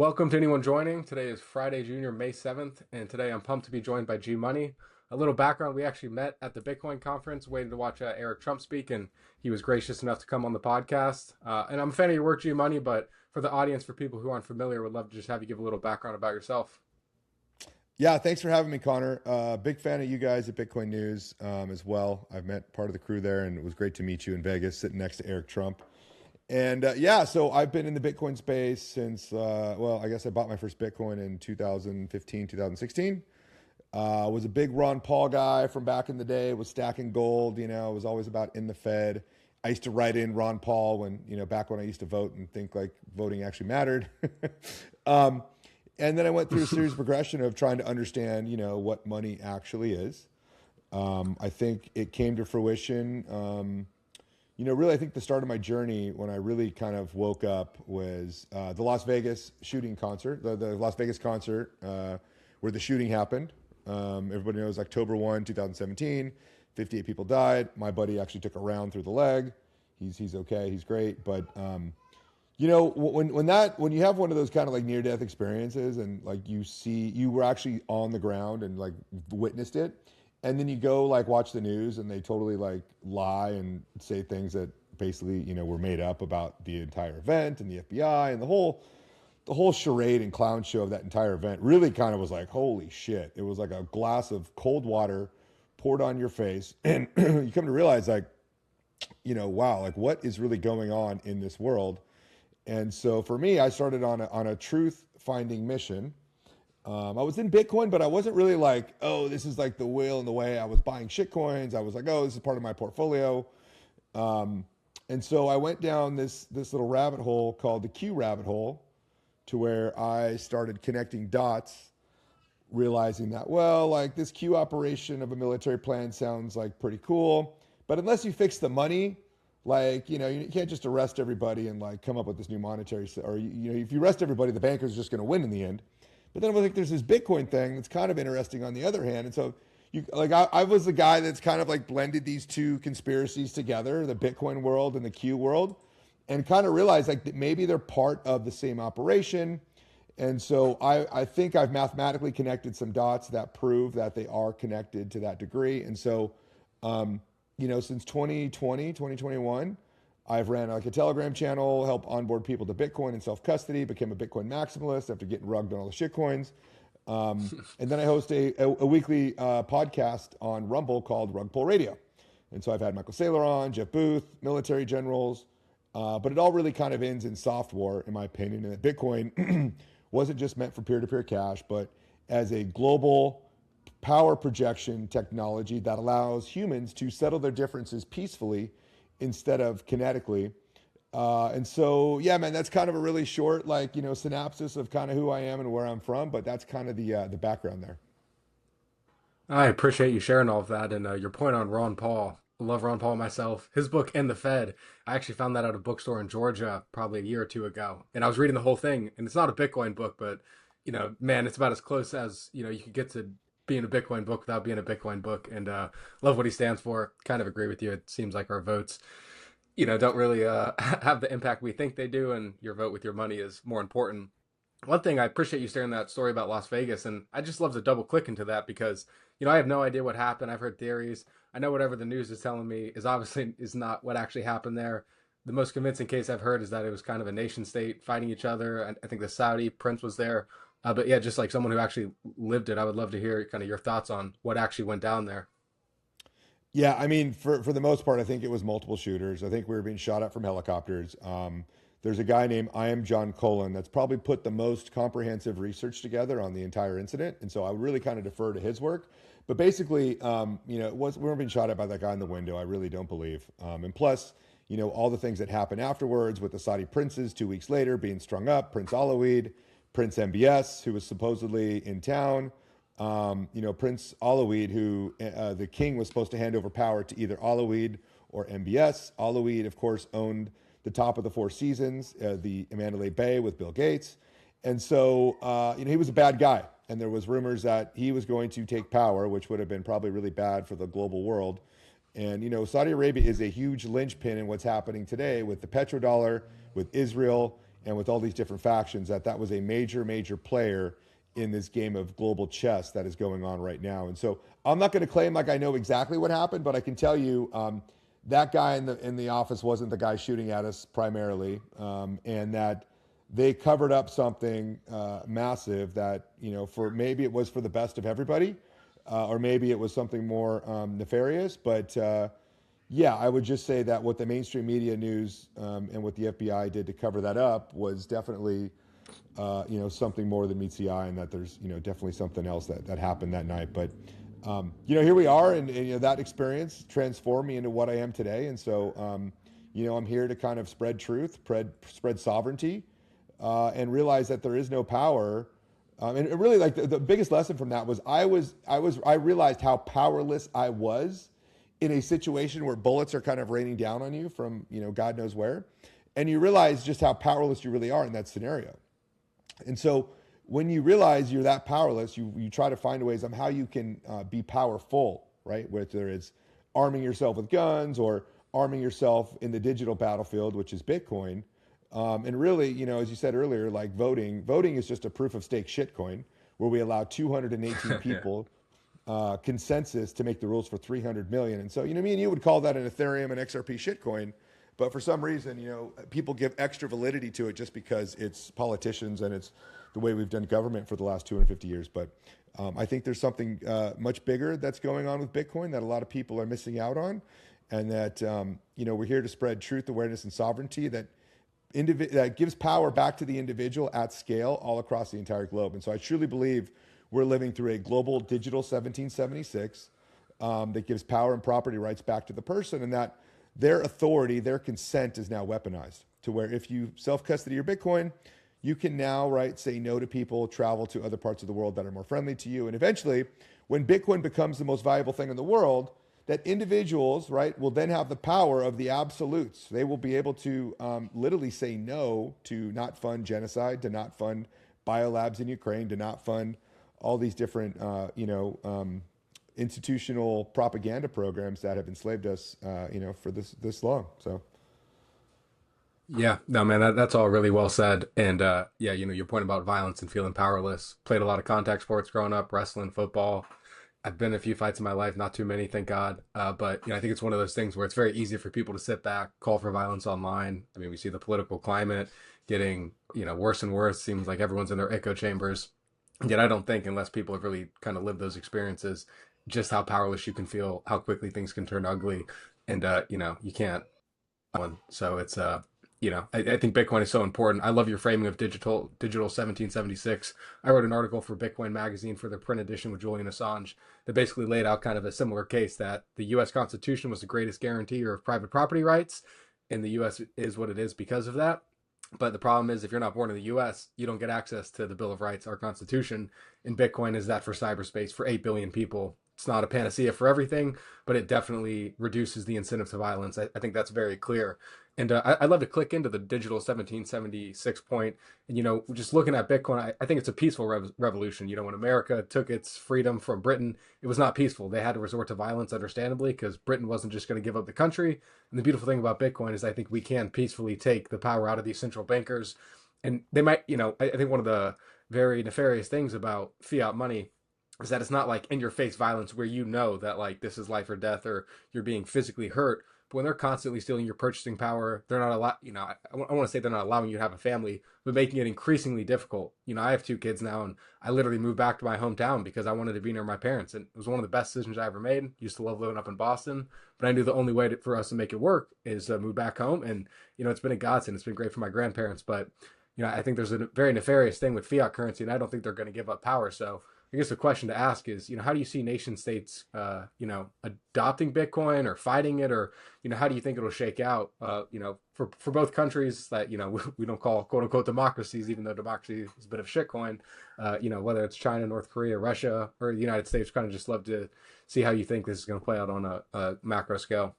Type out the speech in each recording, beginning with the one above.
Welcome to anyone joining. Today is Friday, Junior, May 7th, and today I'm pumped to be joined by GMONEY. A little background, we actually met at the Bitcoin conference, waiting to watch Eric Trump speak, and he was gracious enough to come on the podcast. And I'm a fan of your work, GMONEY, but for the audience, for people who aren't familiar, would love to just have you give a little background about yourself. Yeah, thanks for having me, Connor. Big fan of you guys at Bitcoin News as well. I've met part of the crew there, and it was great to meet you in Vegas, sitting next to Eric Trump. And yeah, so I've been in the Bitcoin space since, I guess I bought my first Bitcoin in 2015, 2016. Was a big Ron Paul guy from back in the day, was stacking gold, was always about in the Fed. I used to write in Ron Paul back when I used to vote and think like voting actually mattered. And then I went through a series of progression of trying to understand, what money actually is. I think it came to fruition. Really, I think the start of my journey when I really kind of woke up was the Las Vegas shooting concert, the Las Vegas concert where the shooting happened. Everybody knows October 2017, 58 people died. My buddy actually took a round through the leg. He's okay. He's great. But, when you have one of those kind of like near death experiences and like you were actually on the ground and like witnessed it. And then you go like watch the news and they totally like lie and say things that basically, were made up about the entire event and the FBI and the whole charade and clown show of that entire event really kind of was like, holy shit. It was like a glass of cold water poured on your face. And you come to realize like, wow, like what is really going on in this world? And so for me, I started on a truth finding mission. I was in Bitcoin, but I wasn't really like, oh, this is like the will and the way. I was buying shit coins. I was like, oh, this is part of my portfolio. And so I went down this little rabbit hole called the Q rabbit hole to where I started connecting dots, realizing that, well, like this Q operation of a military plan sounds like pretty cool. But unless you fix the money, like, you can't just arrest everybody and like come up with this new monetary, or, if you arrest everybody, the banker's just going to win in the end. But then I was like, there's this Bitcoin thing that's kind of interesting on the other hand. And so I was the guy that's kind of like blended these two conspiracies together, the Bitcoin world and the Q world, and kind of realized like that maybe they're part of the same operation. And so I think I've mathematically connected some dots that prove that they are connected to that degree. And so, since 2021, I've ran like a Telegram channel, help onboard people to Bitcoin and self-custody, became a Bitcoin maximalist after getting rugged on all the shit coins. And then I host a weekly podcast on Rumble called Rugpull Radio. And so I've had Michael Saylor on, Jeff Booth, military generals, but it all really kind of ends in soft war, in my opinion, and that Bitcoin wasn't just meant for peer-to-peer cash, but as a global power projection technology that allows humans to settle their differences peacefully instead of kinetically. And so, yeah, man, that's kind of a really short, synopsis of kind of who I am and where I'm from, but that's kind of the background there. I appreciate you sharing all of that and your point on Ron Paul. I love Ron Paul myself. His book, "And the Fed," I actually found that at a bookstore in Georgia probably a year or two ago. And I was reading the whole thing, and it's not a Bitcoin book, but, man, it's about as close as, you could get to being a Bitcoin book without being a Bitcoin book, and love what he stands for. Kind of agree with you. It seems like our votes, don't really have the impact we think they do, and your vote with your money is more important. One thing, I appreciate you sharing that story about Las Vegas, and I just love to double click into that because, I have no idea what happened. I've heard theories. I know whatever the news is telling me is not what actually happened there. The most convincing case I've heard is that it was kind of a nation state fighting each other. I think the Saudi prince was there. But yeah, just like someone who actually lived it, I would love to hear kind of your thoughts on what actually went down there. Yeah, I mean, for the most part, I think it was multiple shooters. I think we were being shot at from helicopters. There's a guy named I Am John Colin that's probably put the most comprehensive research together on the entire incident. And so I would really kind of defer to his work. But basically, we weren't being shot at by that guy in the window. I really don't believe. And plus, all the things that happened afterwards with the Saudi princes 2 weeks later being strung up, Prince Alawid, Prince MBS, who was supposedly in town, Prince Alawid, who the king was supposed to hand over power to either Alawid or MBS. Alawid, of course, owned the top of the Four Seasons, the Mandalay Bay with Bill Gates. And so, he was a bad guy. And there was rumors that he was going to take power, which would have been probably really bad for the global world. And, Saudi Arabia is a huge linchpin in what's happening today with the petrodollar, with Israel, and with all these different factions, that was a major, major player in this game of global chess that is going on right now. And so I'm not going to claim like I know exactly what happened, but I can tell you that guy in the office wasn't the guy shooting at us primarily, and that they covered up something massive that, for maybe it was for the best of everybody, or maybe it was something more nefarious. But yeah, I would just say that what the mainstream media news and what the FBI did to cover that up was definitely, something more than meets the eye, and that there's, definitely something else that happened that night. But, here we are, and that experience transformed me into what I am today. And so, I'm here to kind of spread truth, spread sovereignty, and realize that there is no power. And it really, like the biggest lesson from that was I realized how powerless I was in a situation where bullets are kind of raining down on you from, God knows where. And you realize just how powerless you really are in that scenario. And so when you realize you're that powerless, you try to find ways on how you can be powerful, right? Whether it's arming yourself with guns or arming yourself in the digital battlefield, which is Bitcoin. And really, as you said earlier, like voting is just a proof of stake shitcoin, where we allow 218 people consensus to make the rules for 300 million. And so, me and you would call that an Ethereum and XRP shitcoin. But for some reason, people give extra validity to it just because it's politicians and it's the way we've done government for the last 250 years. But I think there's something much bigger that's going on with Bitcoin that a lot of people are missing out on. And that, we're here to spread truth, awareness, and sovereignty that gives power back to the individual at scale all across the entire globe. And so I truly believe we're living through a global digital 1776 that gives power and property rights back to the person, and that their authority, their consent is now weaponized to where if you self-custody your Bitcoin, you can now, right, say no to people, travel to other parts of the world that are more friendly to you. And eventually, when Bitcoin becomes the most valuable thing in the world, that individuals, right, will then have the power of the absolutes. They will be able to literally say no to not fund genocide, to not fund biolabs in Ukraine, to not fund all these different, institutional propaganda programs that have enslaved us, for this long. So. Yeah, no, man, that's all really well said. And yeah, your point about violence and feeling powerless. Played a lot of contact sports growing up, wrestling, football. I've been in a few fights in my life, not too many, thank God. But I think it's one of those things where it's very easy for people to sit back, call for violence online. I mean, we see the political climate getting, worse and worse. Seems like everyone's in their echo chambers. Yet I don't think, unless people have really kind of lived those experiences, just how powerless you can feel, how quickly things can turn ugly, and you can't. So it's I think Bitcoin is so important. I love your framing of digital 1776. I wrote an article for Bitcoin Magazine for the print edition with Julian Assange that basically laid out kind of a similar case that the U.S. Constitution was the greatest guarantor of private property rights, and the U.S. is what it is because of that. But the problem is, if you're not born in the U.S., you don't get access to the Bill of Rights, our Constitution. And Bitcoin is that for cyberspace for 8 billion people. It's not a panacea for everything, but it definitely reduces the incentive to violence. I think that's very clear. And I'd love to click into the digital 1776 point. And, just looking at Bitcoin, I think it's a peaceful revolution. When America took its freedom from Britain, it was not peaceful. They had to resort to violence, understandably, because Britain wasn't just going to give up the country. And the beautiful thing about Bitcoin is I think we can peacefully take the power out of these central bankers. And they might, I think one of the very nefarious things about fiat money is that it's not like in your face violence where that like this is life or death or you're being physically hurt. But when they're constantly stealing your purchasing power, they're not I want to say they're not allowing you to have a family, but making it increasingly difficult. I have 2 kids now, and I literally moved back to my hometown because I wanted to be near my parents. And it was one of the best decisions I ever made. Used to love living up in Boston, but I knew the only way for us to make it work is move back home. And, it's been a godsend. It's been great for my grandparents. But, I think there's a very nefarious thing with fiat currency, and I don't think they're going to give up power. So I guess the question to ask is, how do you see nation states, adopting Bitcoin or fighting it, or, how do you think it'll shake out, for both countries that, we don't call quote unquote democracies, even though democracy is a bit of shitcoin, whether it's China, North Korea, Russia, or the United States. Kind of just love to see how you think this is going to play out on a macro scale.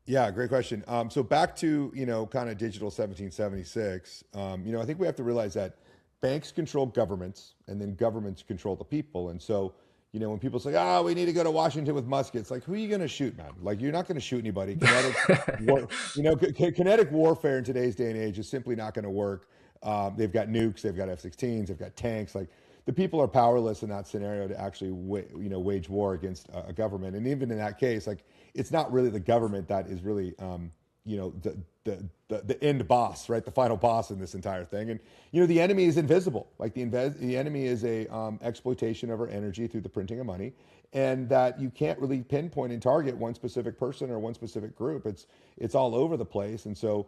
Yeah, great question. So back to, kind of digital 1776, I think we have to realize that banks control governments, and then governments control the people. And so, You know, when people say, "Oh, we need to go to Washington with muskets," like, who are you going to shoot, man? Like, you're not going to shoot anybody. Kinetic warfare in today's day and age is simply not going to work. They've got nukes, they've got F-16s, they've got tanks. Like, the people are powerless in that scenario to actually, wage war against a government. And even in that case, like, it's not really the government that is really, you know, the end boss, right? The final boss in this entire thing. And, you know, the enemy is invisible. Like, the enemy is a exploitation of our energy through the printing of money, and that you can't really pinpoint and target one specific person or one specific group. It's all over the place. And so,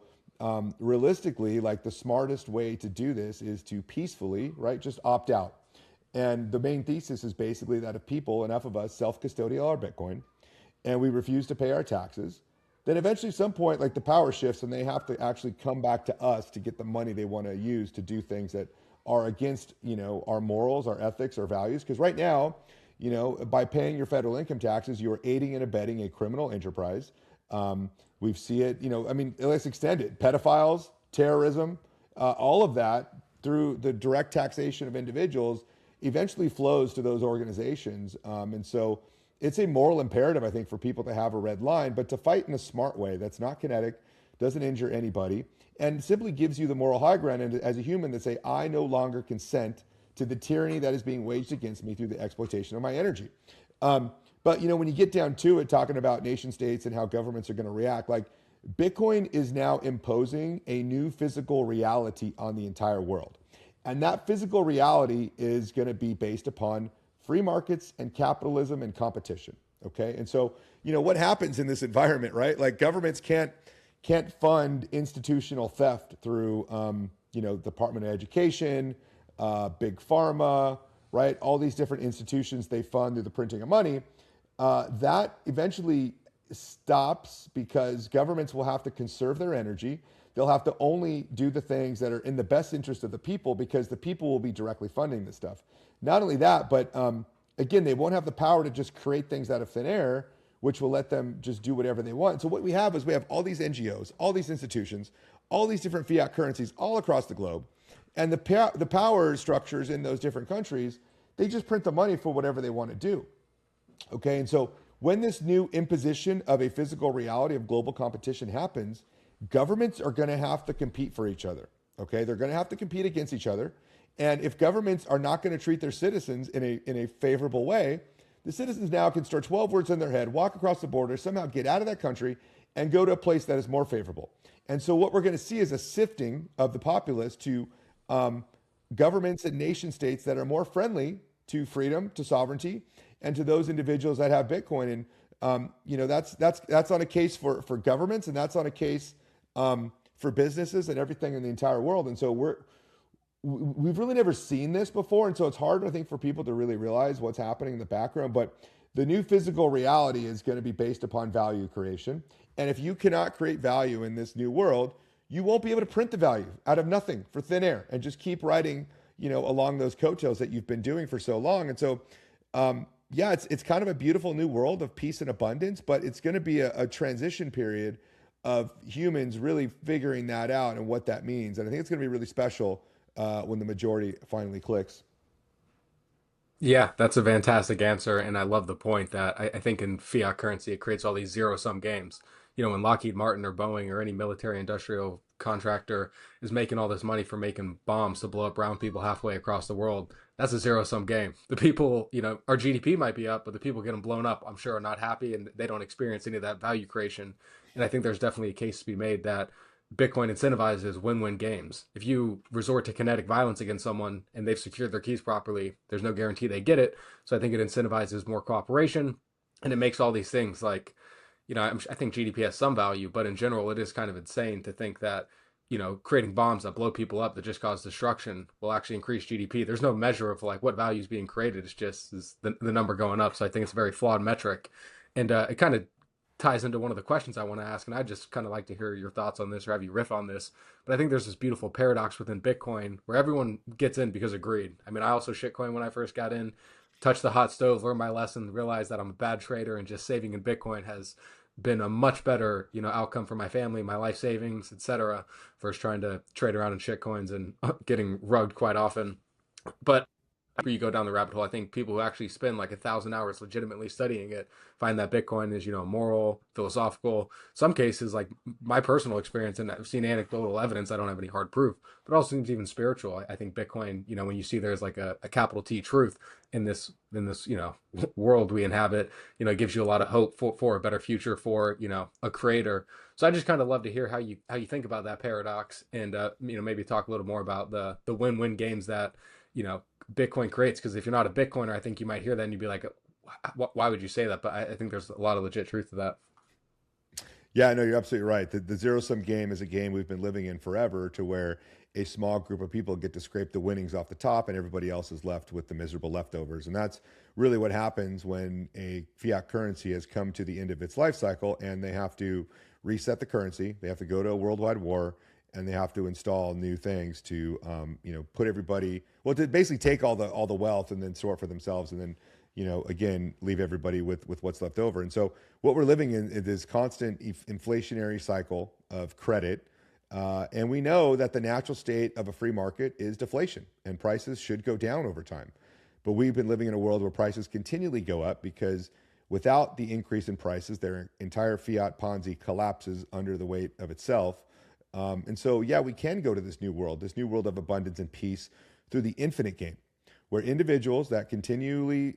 realistically, like, the smartest way to do this is to peacefully, right, just opt out. And the main thesis is basically that if people, enough of us, self-custodial our Bitcoin, and we refuse to pay our taxes, then eventually, some point, like, the power shifts and they have to actually come back to us to get the money they want to use to do things that are against, you know, our morals, our ethics, our values. Because right now, you know, by paying your federal income taxes, you are aiding and abetting a criminal enterprise. We see it, you know, I mean, let's extend it. Pedophiles, terrorism, all of that through the direct taxation of individuals eventually flows to those organizations. And so it's a moral imperative, I think, for people to have a red line, but to fight in a smart way that's not kinetic, doesn't injure anybody, and simply gives you the moral high ground and as a human to say, I no longer consent to the tyranny that is being waged against me through the exploitation of my energy. But, you know, when you get down to it, talking about nation states and how governments are going to react, like, Bitcoin is now imposing a new physical reality on the entire world. And that physical reality is going to be based upon free markets and capitalism and competition. Okay. And so, you know, what happens in this environment, right? Like, governments can't fund institutional theft through, you know, Department of Education, big pharma, right? All these different institutions they fund through the printing of money. That eventually stops because governments will have to conserve their energy. They'll have to only do the things that are in the best interest of the people because the people will be directly funding this stuff. Not only that, but again, they won't have the power to just create things out of thin air, which will let them just do whatever they want. So what we have is we have all these NGOs, all these institutions, all these different fiat currencies all across the globe. And the power structures in those different countries, they just print the money for whatever they want to do. Okay, and so when this new imposition of a physical reality of global competition happens, governments are going to have to compete for each other. Okay, they're going to have to compete against each other. And if governments are not going to treat their citizens in a favorable way, the citizens now can store 12 words in their head, walk across the border, somehow get out of that country and go to a place that is more favorable. And so what we're going to see is a sifting of the populace to governments and nation states that are more friendly to freedom, to sovereignty, and to those individuals that have Bitcoin. And you know, that's on a case for governments, and that's on a case for businesses and everything in the entire world. And so we've really never seen this before, and so it's hard, I think, for people to really realize what's happening in the background. But the new physical reality is going to be based upon value creation, and if you cannot create value in this new world, you won't be able to print the value out of nothing for thin air and just keep riding, you know, along those coattails that you've been doing for so long. And so, yeah, it's kind of a beautiful new world of peace and abundance, but it's going to be a transition period of humans really figuring that out and what that means. And I think it's going to be really special when the majority finally clicks. Yeah, that's a fantastic answer. And I love the point that I think in fiat currency, it creates all these zero sum games. You know, when Lockheed Martin or Boeing or any military industrial contractor is making all this money for making bombs to blow up brown people halfway across the world, that's a zero sum game. The people, you know, our GDP might be up, but the people getting blown up, I'm sure, are not happy and they don't experience any of that value creation. And I think there's definitely a case to be made that Bitcoin incentivizes win-win games. If you resort to kinetic violence against someone and they've secured their keys properly, there's no guarantee they get it. So I think it incentivizes more cooperation, and it makes all these things like, you know, I think GDP has some value, but in general, it is kind of insane to think that, you know, creating bombs that blow people up that just cause destruction will actually increase GDP. There's no measure of like what value is being created. It's just the number going up. So I think it's a very flawed metric. And it kind of ties into one of the questions I want to ask. And I just kind of like to hear your thoughts on this or have you riff on this. But I think there's this beautiful paradox within Bitcoin where everyone gets in because of greed. I mean, I also shitcoin when I first got in, touched the hot stove, learned my lesson, realized that I'm a bad trader, and just saving in Bitcoin has been a much better, you know, outcome for my family, my life savings, etc. versus trying to trade around in shitcoins and getting rugged quite often. But after you go down the rabbit hole, I think people who actually spend like 1,000 hours legitimately studying it find that Bitcoin is, moral, philosophical. Some cases, like my personal experience, and I've seen anecdotal evidence, I don't have any hard proof, but it also seems even spiritual. I think Bitcoin, when you see there's like a capital T truth in this world we inhabit, it gives you a lot of hope for a better future, for a creator. So I just kind of love to hear how you think about that paradox, and maybe talk a little more about the win-win games that Bitcoin creates. Because if you're not a Bitcoiner, I think you might hear that and you'd be like, why would you say that? But I think there's a lot of legit truth to that. Yeah, no, you're absolutely right. The zero sum game is a game we've been living in forever, to where a small group of people get to scrape the winnings off the top and everybody else is left with the miserable leftovers. And that's really what happens when a fiat currency has come to the end of its life cycle and they have to reset the currency. They have to go to a worldwide war, and they have to install new things to, put everybody, well, to basically take all the wealth and then sort for themselves, and then, again, leave everybody with what's left over. And so what we're living in is this constant inflationary cycle of credit. And we know that the natural state of a free market is deflation, and prices should go down over time. But we've been living in a world where prices continually go up, because without the increase in prices, their entire fiat Ponzi collapses under the weight of itself. And so, yeah, we can go to this new world of abundance and peace, through the infinite game, where individuals that continually,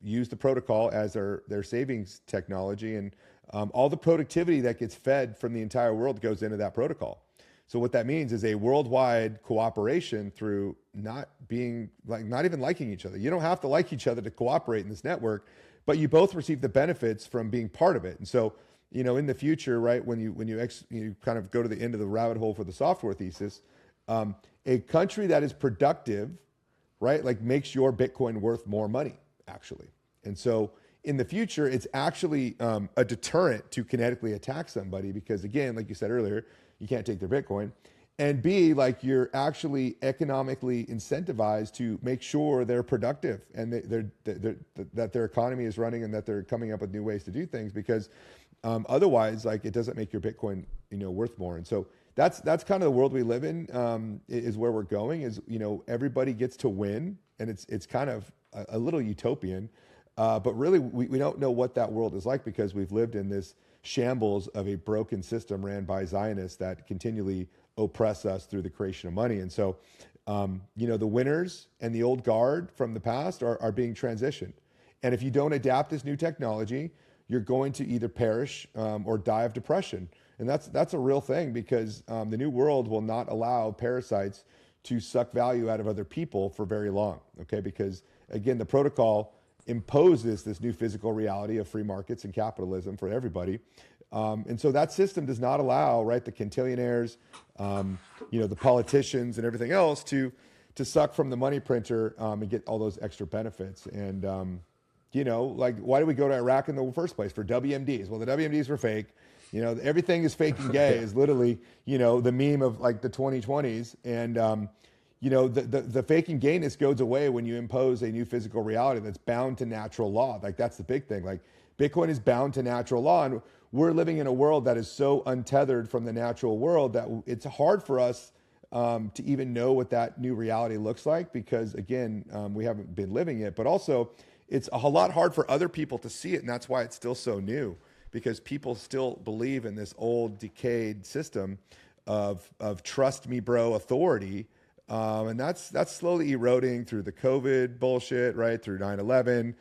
use the protocol as their savings technology, and all the productivity that gets fed from the entire world goes into that protocol. So what that means is a worldwide cooperation through not even liking each other. You don't have to like each other to cooperate in this network, but you both receive the benefits from being part of it. And so, in the future, right, when you kind of go to the end of the rabbit hole for the software thesis, a country that is productive, right, like, makes your Bitcoin worth more money, actually. And so in the future, it's actually a deterrent to kinetically attack somebody, because, again, like you said earlier, you can't take their Bitcoin. And B, like, you're actually economically incentivized to make sure they're productive, and that their economy is running, and that they're coming up with new ways to do things, because otherwise, like, it doesn't make your Bitcoin, worth more. And so that's kind of the world we live in, is where we're going, is, everybody gets to win, and it's kind of a little utopian. But really, we don't know what that world is like, because we've lived in this shambles of a broken system ran by Zionists that continually oppress us through the creation of money. And so, the winners and the old guard from the past are being transitioned. And if you don't adapt this new technology, you're going to either perish or die of depression. And that's a real thing, because the new world will not allow parasites to suck value out of other people for very long, okay? Because, again, the protocol imposes this new physical reality of free markets and capitalism for everybody. And so that system does not allow, right, the quintillionaires, the politicians and everything else to suck from the money printer and get all those extra benefits. And, like, why do we go to Iraq in the first place? For WMDs. Well, the WMDs were fake. Everything is fake and gay is literally, the meme of, like, the 2020s. And, the fake and gayness goes away when you impose a new physical reality that's bound to natural law. Like, that's the big thing. Like, Bitcoin is bound to natural law, and we're living in a world that is so untethered from the natural world that it's hard for us to even know what that new reality looks like, because, again, we haven't been living it. But also, it's a lot hard for other people to see it, and that's why it's still so new, because people still believe in this old, decayed system of trust me, bro, authority. And that's slowly eroding through the COVID bullshit, right? Through 9/11,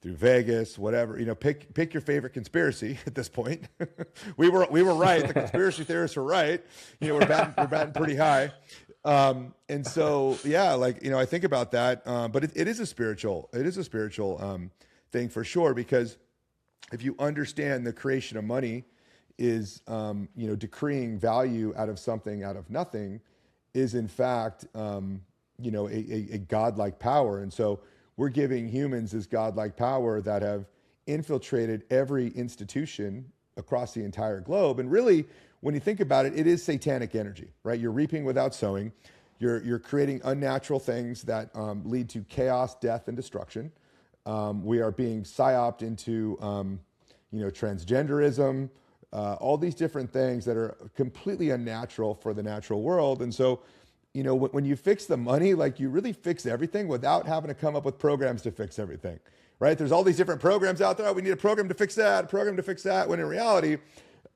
through Vegas, whatever. Pick your favorite conspiracy at this point. we were right. The conspiracy theorists were right. We're batting pretty high. And so, yeah, like, I think about that. But it is a spiritual thing for sure, because if you understand the creation of money is, decreeing value out of something, out of nothing, is in fact, a godlike power. And so we're giving humans this godlike power that have infiltrated every institution across the entire globe. And really, when you think about it, it is satanic energy, right? You're reaping without sowing. You're creating unnatural things that lead to chaos, death, and destruction. We are being psyoped into, transgenderism, all these different things that are completely unnatural for the natural world. And so, you know, when you fix the money, like you really fix everything without having to come up with programs to fix everything, right? There's all these different programs out there. Oh, we need a program to fix that, a program to fix that. When in reality,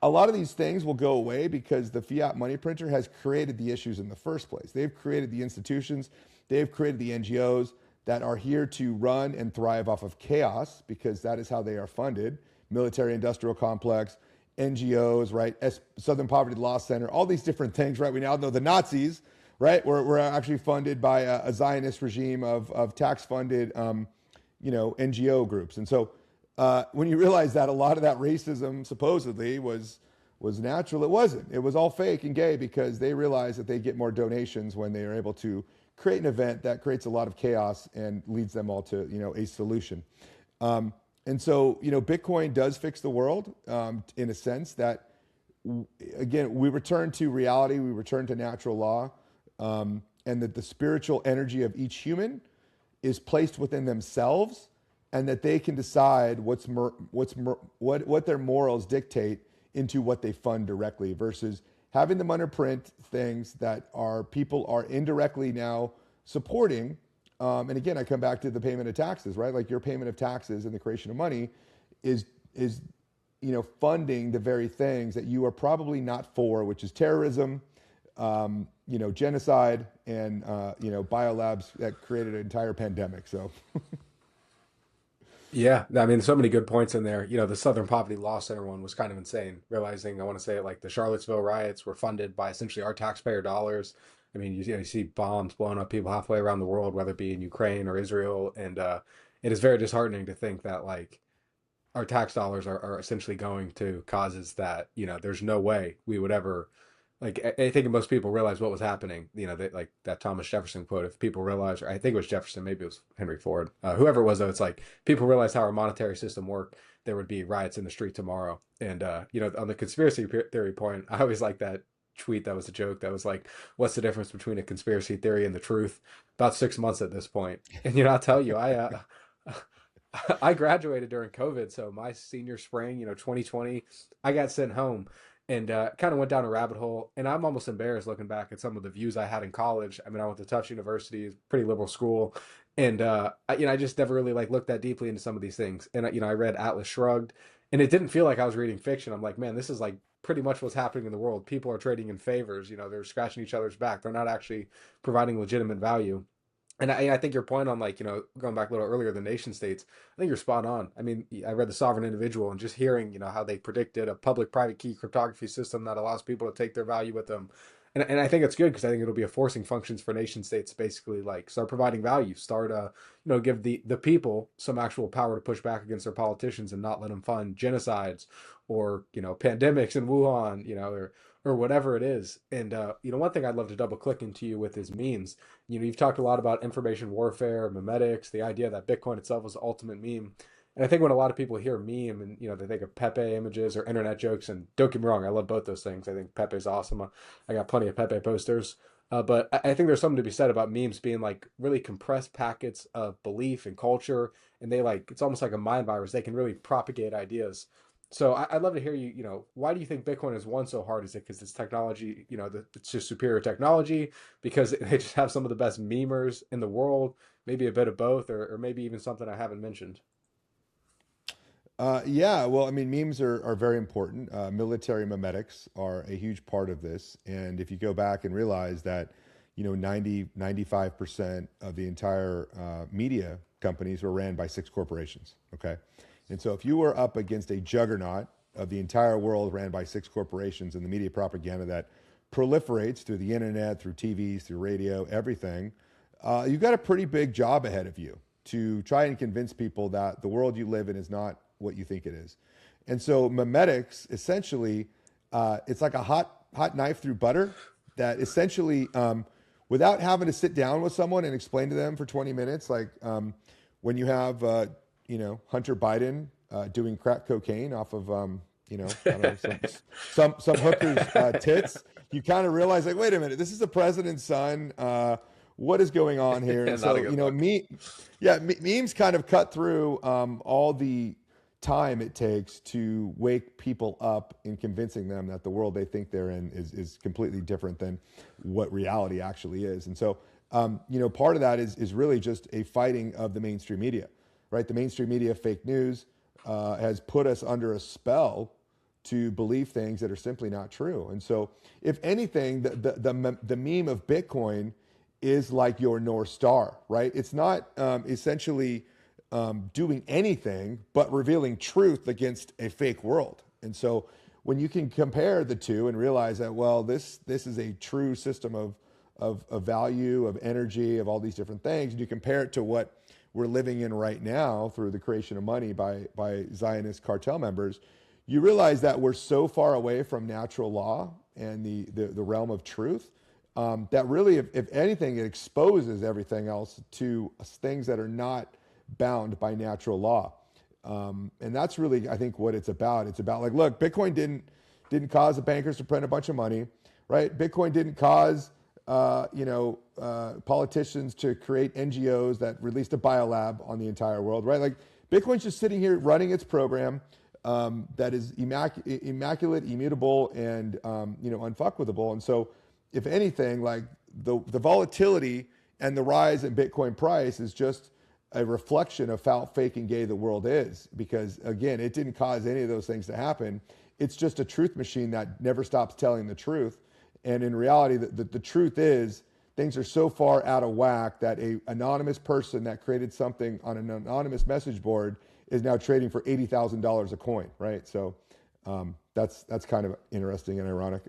a lot of these things will go away because the fiat money printer has created the issues in the first place. They've created the institutions, they've created the NGOs that are here to run and thrive off of chaos, because that is how they are funded. Military industrial complex, NGOs, right? Southern Poverty Law Center, all these different things, right? We now know the Nazis, right? We're actually funded by a Zionist regime of tax-funded, you know, NGO groups. And so when you realize that a lot of that racism supposedly was natural, it wasn't. It was all fake and gay, because they realize that they get more donations when they are able to create an event that creates a lot of chaos and leads them all to, you know, a solution. And so, you know, Bitcoin does fix the world in a sense that, again, we return to reality, we return to natural law, and that the spiritual energy of each human is placed within themselves, and that they can decide what their morals dictate into what they fund directly, versus having them underprint things that people are indirectly now supporting. And again, I come back to the payment of taxes, right? Like your payment of taxes and the creation of money is you know, funding the very things that you are probably not for, which is terrorism, you know, genocide, and you know, biolabs that created an entire pandemic. So. Yeah, I mean, so many good points in there. You know, the Southern Poverty Law Center one was kind of insane. Realizing, I want to say it, like the Charlottesville riots were funded by essentially our taxpayer dollars. I mean, you see bombs blowing up people halfway around the world, whether it be in Ukraine or Israel, and it is very disheartening to think that like our tax dollars are essentially going to causes that, you know, there's no way we would ever, like, I think most people realize what was happening. You know, they, like that Thomas Jefferson quote, if people realize, or I think it was Jefferson, maybe it was Henry Ford, whoever it was, though, it's like, people realize how our monetary system worked, there would be riots in the street tomorrow. And, you know, on the conspiracy theory point, I always like that tweet that was a joke that was like, what's the difference between a conspiracy theory and the truth? About 6 months at this point. And, you know, I'll tell you, I graduated during COVID. So my senior spring, you know, 2020, I got sent home and kind of went down a rabbit hole. And I'm almost embarrassed looking back at some of the views I had in college. I mean, I went to Tufts University, pretty liberal school. And, you know, I just never really like looked that deeply into some of these things. And, you know, I read Atlas Shrugged, and it didn't feel like I was reading fiction. I'm like, man, this is like pretty much what's happening in the world. People are trading in favors. You know, they're scratching each other's back. They're not actually providing legitimate value. And I think your point on, like, you know, going back a little earlier, the nation states, I think you're spot on. I mean, I read The Sovereign Individual, and just hearing, you know, how they predicted a public-private key cryptography system that allows people to take their value with them. And I think it's good, because I think it'll be a forcing functions for nation states to basically like start providing value, start, you know, give the people some actual power to push back against their politicians and not let them fund genocides or, you know, pandemics in Wuhan, you know, or whatever it is. And, you know, one thing I'd love to double click into you with is memes. You know, you've talked a lot about information warfare, memetics, the idea that Bitcoin itself is the ultimate meme. And I think when a lot of people hear meme and, you know, they think of Pepe images or internet jokes, and don't get me wrong, I love both those things. I think Pepe's awesome. I got plenty of Pepe posters. But I think there's something to be said about memes being like really compressed packets of belief and culture. And they like, it's almost like a mind virus. They can really propagate ideas. So I'd love to hear you, you know, why do you think Bitcoin has won so hard? Is it because it's technology, you know, it's just superior technology, because they just have some of the best memers in the world, maybe a bit of both, or maybe even something I haven't mentioned? Yeah, well, I mean, memes are very important. Military memetics are a huge part of this. And if you go back and realize that, you know, 95% of the entire media companies were ran by 6 corporations, okay? And so if you were up against a juggernaut of the entire world ran by 6 corporations, and the media propaganda that proliferates through the internet, through TVs, through radio, everything, you've got a pretty big job ahead of you to try and convince people that the world you live in is not what you think it is. And so memetics, essentially, it's like a hot knife through butter that essentially, without having to sit down with someone and explain to them for 20 minutes, like when you have, you know, Hunter Biden doing crack cocaine off of, you know, I don't know, some hooker's tits, you kind of realize, like, wait a minute, this is the president's son. What is going on here? And so, you know, memes kind of cut through all the time it takes to wake people up in convincing them that the world they think they're in is completely different than what reality actually is. And so, part of that is really just a fighting of the mainstream media, right? The mainstream media, fake news, has put us under a spell to believe things that are simply not true. And so, if anything, the meme of Bitcoin is like your North Star, right? It's not essentially doing anything but revealing truth against a fake world. And so, when you can compare the two and realize that, well, this is a true system of value, of energy, of all these different things, and you compare it to what we're living in right now through the creation of money by Zionist cartel members, you realize that we're so far away from natural law and the realm of truth that really, if anything, it exposes everything else to things that are not bound by natural law. And that's really, I think, what it's about. It's about like, look, Bitcoin didn't cause the bankers to print a bunch of money, right? Bitcoin didn't cause politicians to create NGOs that released a biolab on the entire world, right? Like Bitcoin's just sitting here running its program that is immaculate, immutable, and unfuckwithable. And so, if anything, like the volatility and the rise in Bitcoin price is just a reflection of how fake and gay the world is. Because again, it didn't cause any of those things to happen. It's just a truth machine that never stops telling the truth. And in reality, the truth is things are so far out of whack that a anonymous person that created something on an anonymous message board is now trading for $80,000 a coin, right? So that's kind of interesting and ironic.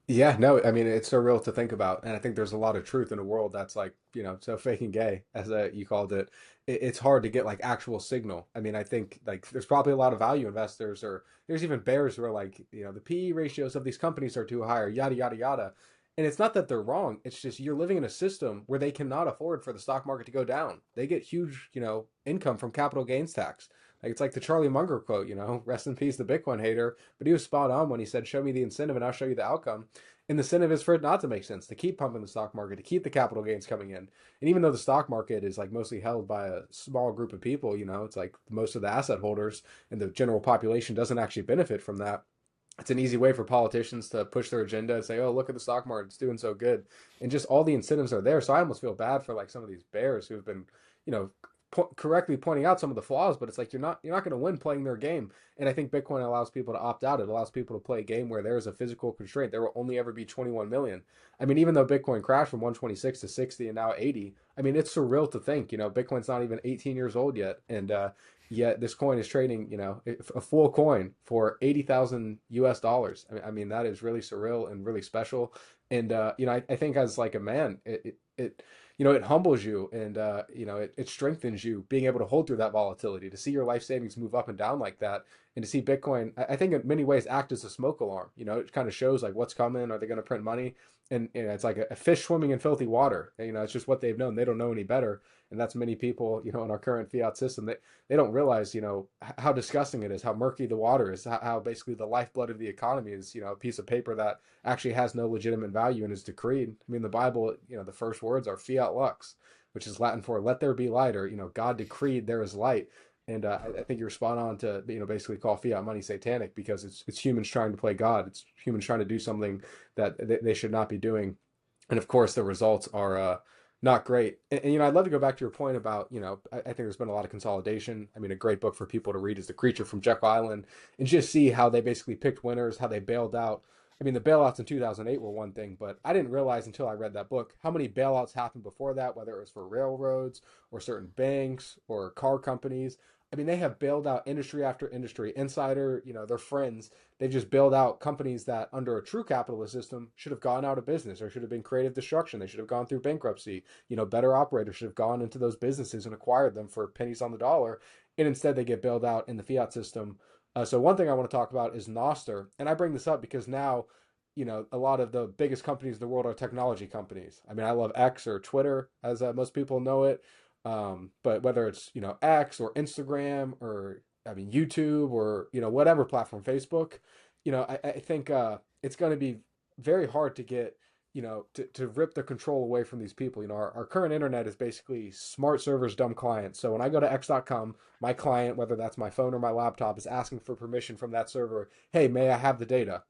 Yeah, no, I mean it's so real to think about, and I think there's a lot of truth in a world that's like, so fake and gay, as you called it. It's hard to get like actual signal. I mean, I think like there's probably a lot of value investors, or there's even bears who are like, the PE ratios of these companies are too high, or yada yada yada. And it's not that they're wrong. It's just you're living in a system where they cannot afford for the stock market to go down. They get huge, income from capital gains tax. Like it's like the Charlie Munger quote, rest in peace, the Bitcoin hater. But he was spot on when he said, "Show me the incentive, and I'll show you the outcome." And the incentive is for it not to make sense, to keep pumping the stock market, to keep the capital gains coming in. And even though the stock market is like mostly held by a small group of people, it's like most of the asset holders and the general population doesn't actually benefit from that. It's an easy way for politicians to push their agenda and say, "Oh, look at the stock market; it's doing so good," and just all the incentives are there. So I almost feel bad for like some of these bears who've been, you know, correctly pointing out some of the flaws, but it's like you're not going to win playing their game. And I think Bitcoin allows people to opt out. It allows people to play a game where there is a physical constraint. There will only ever be 21 million. I mean, even though Bitcoin crashed from 126 to 60 and now 80, I mean, it's surreal to think, Bitcoin's not even 18 years old yet. And yet this coin is trading, a full coin for 80,000 US dollars. I mean, that is really surreal and really special. And, I think as like a man, it humbles you, and it strengthens you being able to hold through that volatility, to see your life savings move up and down like that, and to see Bitcoin, I think in many ways act as a smoke alarm. It kind of shows like what's coming. Are they going to print money? And it's like a fish swimming in filthy water. It's just what they've known. They don't know any better. And that's many people, in our current fiat system. They don't realize, how disgusting it is, how murky the water is, how basically the lifeblood of the economy is, a piece of paper that actually has no legitimate value and is decreed. I mean, the Bible, the first words are fiat lux, which is Latin for let there be light, or, God decreed there is light. And I think you're spot on to, basically call fiat money satanic, because it's humans trying to play God. It's humans trying to do something that they should not be doing. And of course, the results are not great. And I'd love to go back to your point about, I think there's been a lot of consolidation. I mean, a great book for people to read is The Creature from Jekyll Island, and just see how they basically picked winners, how they bailed out. I mean, the bailouts in 2008 were one thing, but I didn't realize until I read that book how many bailouts happened before that, whether it was for railroads or certain banks or car companies. I mean, they have bailed out industry after industry. Insider, their friends, they've just bailed out companies that under a true capitalist system should have gone out of business, or should have been creative destruction. They should have gone through bankruptcy. Better operators should have gone into those businesses and acquired them for pennies on the dollar. And instead they get bailed out in the fiat system. So one thing I want to talk about is Nostr. And I bring this up because now, a lot of the biggest companies in the world are technology companies. I mean, I love X, or Twitter, as most people know it. But whether it's, X or Instagram, or I mean, YouTube, or, whatever platform, Facebook, I think it's going to be very hard to get, to rip the control away from these people. Our current internet is basically smart servers, dumb clients. So when I go to x.com, my client, whether that's my phone or my laptop, is asking for permission from that server. Hey, may I have the data?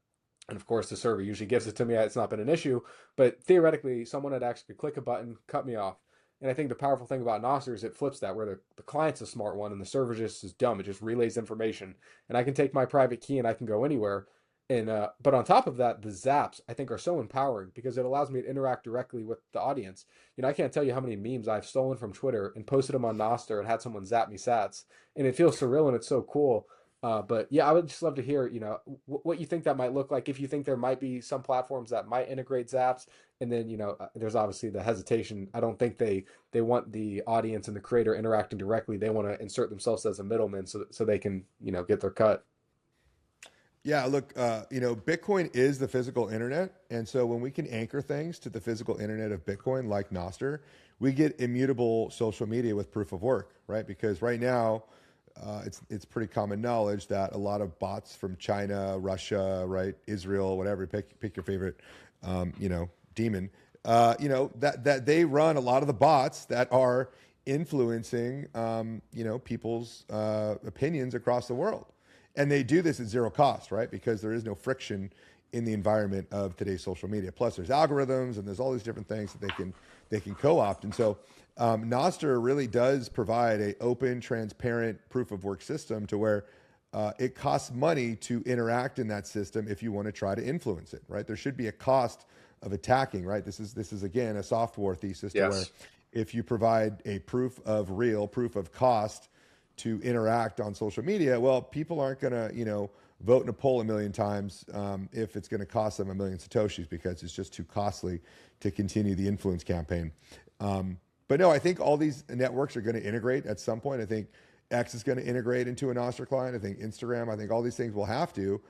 And of course, the server usually gives it to me. It's not been an issue, but theoretically, someone had actually click a button, cut me off. And I think the powerful thing about Nostr is it flips that, where the client's a smart one and the server just is dumb. It just relays information, and I can take my private key and I can go anywhere. And but on top of that, the zaps I think are so empowering because it allows me to interact directly with the audience. I can't tell you how many memes I've stolen from Twitter and posted them on Nostr and had someone zap me sats, and it feels surreal and it's so cool. But yeah, I would just love to hear, what you think that might look like. If you think there might be some platforms that might integrate Zaps, and then there's obviously the hesitation. I don't think they want the audience and the creator interacting directly. They want to insert themselves as a middleman so they can get their cut. Yeah, look, Bitcoin is the physical internet. And so when we can anchor things to the physical internet of Bitcoin, like Nostr, we get immutable social media with proof of work, right? Because right now, it's pretty common knowledge that a lot of bots from China, Russia, right, Israel, whatever, pick your favorite, demon, that they run a lot of the bots that are influencing, people's opinions across the world. And they do this at zero cost, right? Because there is no friction in the environment of today's social media. Plus, there's algorithms and there's all these different things that they can co-opt. And so, Nostr really does provide a open, transparent proof of work system to where it costs money to interact in that system if you want to try to influence it, right? There should be a cost of attacking, right? This is again a soft war thesis to where Yes. if you provide a proof of cost to interact on social media, well, people aren't going to, vote in a poll a million times if it's going to cost them a million Satoshis because it's just too costly to continue the influence campaign. But no, I think all these networks are going to integrate at some point. I think X is going to integrate into a Nostr client. I think Instagram, I think all these things will have to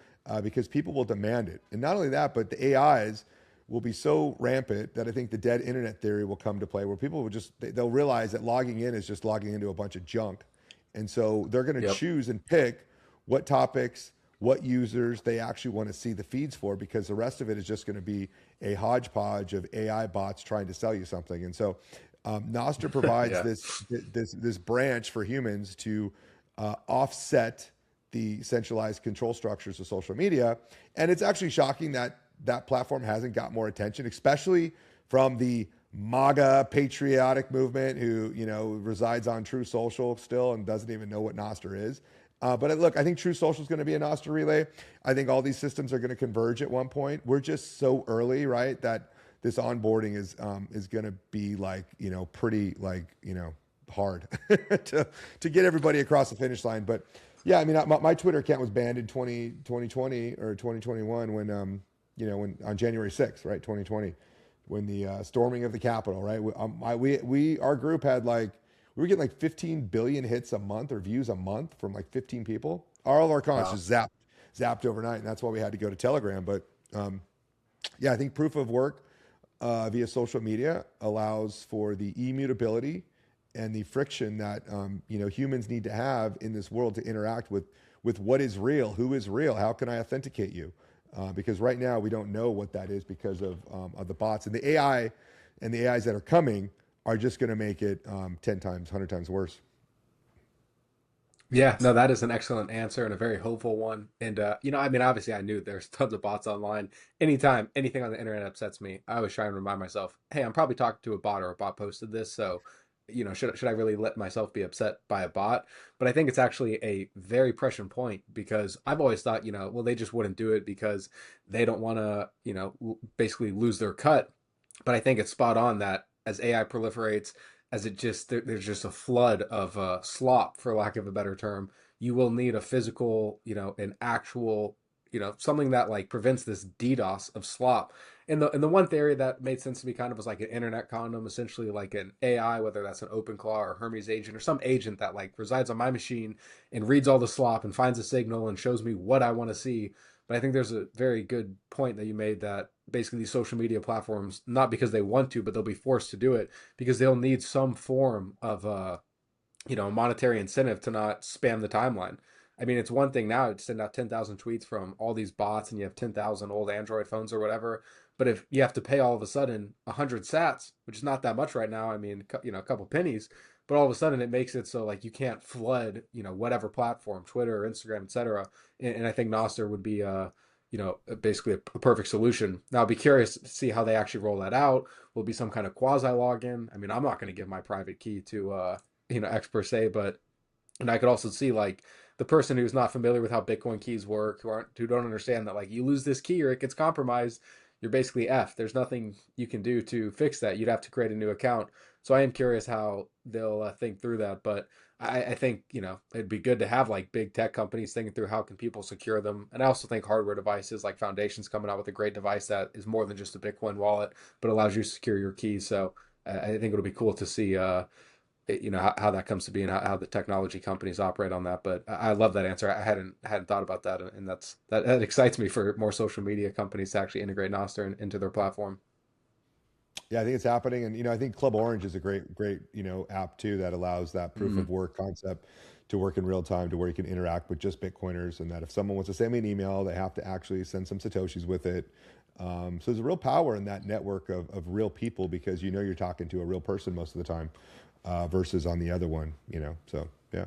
because people will demand it. And not only that, but the AIs will be so rampant that I think the dead internet theory will come to play where people will they'll realize that logging in is just logging into a bunch of junk. And so they're going to Yep. choose and pick what topics, what users they actually want to see the feeds for, because the rest of it is just going to be a hodgepodge of AI bots trying to sell you something. And so Nostr provides Yeah. this branch for humans to offset the centralized control structures of social media. And it's actually shocking that that platform hasn't got more attention, especially from the MAGA patriotic movement who, resides on True Social still and doesn't even know what Nostr is. But look, I think True Social is going to be a Nostr relay. I think all these systems are going to converge at one point. We're just so early, right, that this onboarding is going to be pretty hard to get everybody across the finish line. But yeah, I mean, my Twitter account was banned in 2020 or 2021 when on January 6th, right, 2020, when the storming of the Capitol, right? Our group had we were getting 15 billion hits a month or views a month from 15 people. All of our accounts Wow. just zapped overnight, and that's why we had to go to Telegram. But yeah, I think proof of work via social media allows for the immutability and the friction that humans need to have in this world to interact with what is real, who is real, how can I authenticate you? Because right now we don't know what that is because of the bots and the AI, and the AIs that are coming are just going to make it 10 times, 100 times worse. Yeah, no, that is an excellent answer and a very hopeful one. And I mean, obviously, I knew there's tons of bots online. Anytime anything on the internet upsets me, I always try and remind myself, hey, I'm probably talking to a bot, or a bot posted this, so should I really let myself be upset by a bot? But I think it's actually a very prescient point because I've always thought, well, they just wouldn't do it because they don't want to, basically lose their cut. But I think it's spot on that as AI proliferates, as there's just a flood of slop, for lack of a better term. You will need a physical, an actual, something that prevents this DDoS of slop. And the one theory that made sense to me kind of was like an internet condom, essentially like an AI, whether that's an OpenClaw or Hermes agent or some agent that resides on my machine and reads all the slop and finds a signal and shows me what I want to see. But I think there's a very good point that you made that basically these social media platforms, not because they want to, but they'll be forced to do it because they'll need some form of monetary incentive to not spam the timeline. I mean, it's one thing now to send out 10,000 tweets from all these bots and you have 10,000 old Android phones or whatever. But if you have to pay all of a sudden 100 sats, which is not that much right now, I mean, a couple pennies, but all of a sudden it makes it so like you can't flood, whatever platform, Twitter or Instagram, etc. And I think Nostr would be basically a perfect solution. Now I'll be curious to see how they actually roll that out. Will it be some kind of quasi login? I mean, I'm not going to give my private key to X per se, but and I could also see like the person who's not familiar with how Bitcoin keys work, who don't understand that like you lose this key or it gets compromised, you're basically F. There's nothing you can do to fix that. You'd have to create a new account. So I am curious how they'll think through that. But I think it'd be good to have like big tech companies thinking through how can people secure them. And I also think hardware devices like Foundation's coming out with a great device that is more than just a Bitcoin wallet, but allows you to secure your keys. So I think it'll be cool to see how that comes to be and how the technology companies operate on that. But I love that answer. I hadn't thought about that, and that excites me for more social media companies to actually integrate Nostr into their platform. Yeah, I think it's happening, and I think Club Orange is a great app too that allows that proof Mm-hmm. of work concept to work in real time, to where you can interact with just Bitcoiners, and that if someone wants to send me an email, they have to actually send some satoshis with it. So there's a real power in that network of real people, because you're talking to a real person most of the time, versus on the other one. So yeah.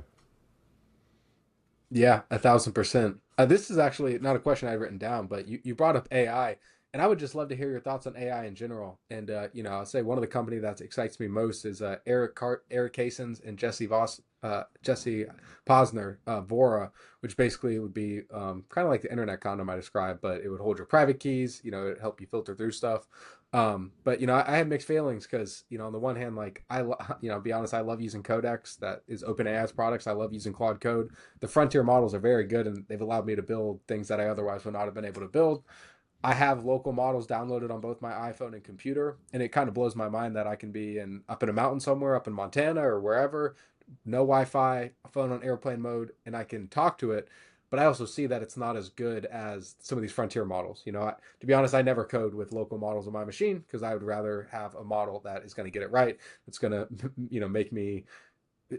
Yeah, 1,000%. This is actually not a question I've written down, but you brought up AI, and I would just love to hear your thoughts on AI in general. And I'll say one of the company that excites me most is Eric Casons and Jesse Posner, Vora, which basically would be kind of like the internet condom I described, but it would hold your private keys. It'd help you filter through stuff. But I have mixed feelings because on the one hand, like be honest, I love using Codex, that is OpenAI's products. I love using Claude Code. The frontier models are very good, and they've allowed me to build things that I otherwise would not have been able to build. I have local models downloaded on both my iPhone and computer, and it kind of blows my mind that I can be up in a mountain somewhere, up in Montana or wherever, no Wi-Fi, phone on airplane mode, and I can talk to it. But I also see that it's not as good as some of these frontier models. To be honest, I never code with local models on my machine because I would rather have a model that is going to get it right. It's going to, make me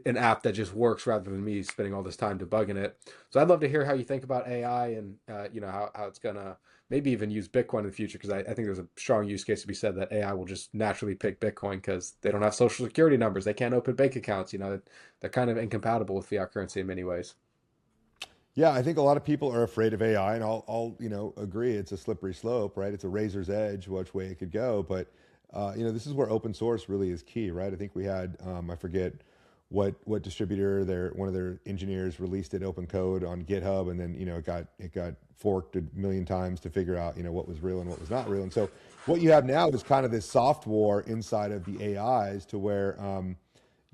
an app that just works rather than me spending all this time debugging it. So I'd love to hear how you think about AI and how it's gonna maybe even use Bitcoin in the future, because I think there's a strong use case to be said that AI will just naturally pick Bitcoin because they don't have social security numbers, they can't open bank accounts. They're kind of incompatible with fiat currency in many ways. Yeah, I think a lot of people are afraid of AI, and I'll agree it's a slippery slope, right? It's a razor's edge which way it could go, but this is where open source really is key, right? I think we had I forget what distributor one of their engineers released it open code on GitHub, and then it got forked a million times to figure out what was real and what was not real. And so what you have now is kind of this soft war inside of the AIs, to where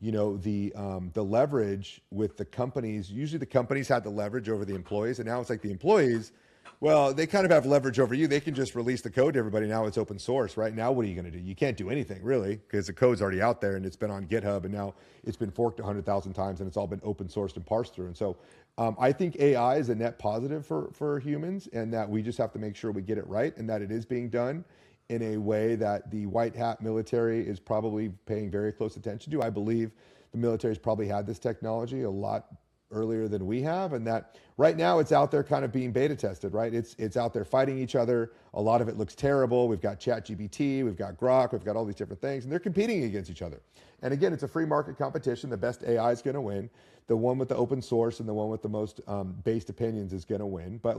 the leverage with the companies. Usually the companies had the leverage over the employees, and now it's like the employees, well, they kind of have leverage over you. They can just release the code to everybody. Now it's open source, right? Now what are you going to do? You can't do anything really, because the code's already out there and it's been on GitHub, and now it's been forked 100,000 times and it's all been open sourced and parsed through. And so I think AI is a net positive for humans, and that we just have to make sure we get it right, and that it is being done in a way that the white hat military is probably paying very close attention to. I believe the military's probably had this technology a lot earlier than we have, and that right now it's out there kind of being beta tested, right? It's out there fighting each other. A lot of it looks terrible. We've got ChatGPT, we've got Grok, we've got all these different things, and they're competing against each other. And again, it's a free market competition. The best AI is going to win. The one with the open source and the one with the most based opinions is going to win. But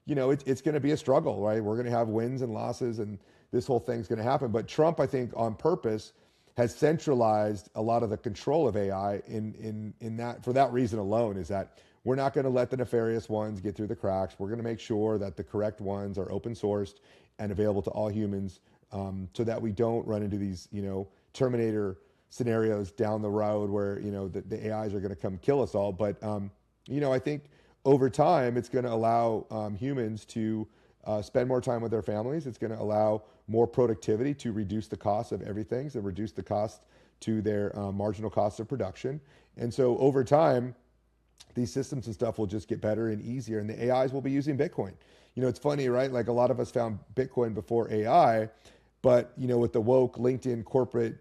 it's going to be a struggle, right? We're going to have wins and losses, and this whole thing's going to happen. But Trump, I think, on purpose, has centralized a lot of the control of AI in that, for that reason alone, is that we're not going to let the nefarious ones get through the cracks. We're going to make sure that the correct ones are open sourced and available to all humans, so that we don't run into these, Terminator scenarios down the road where, the AIs are going to come kill us all. But, I think over time, it's going to allow humans to spend more time with their families. It's going to allow more productivity to reduce the cost of everything, and reduce the cost to their marginal cost of production. And so over time, these systems and stuff will just get better and easier, and the AIs will be using Bitcoin. It's funny, right? Like, a lot of us found Bitcoin before AI, but with the woke LinkedIn corporate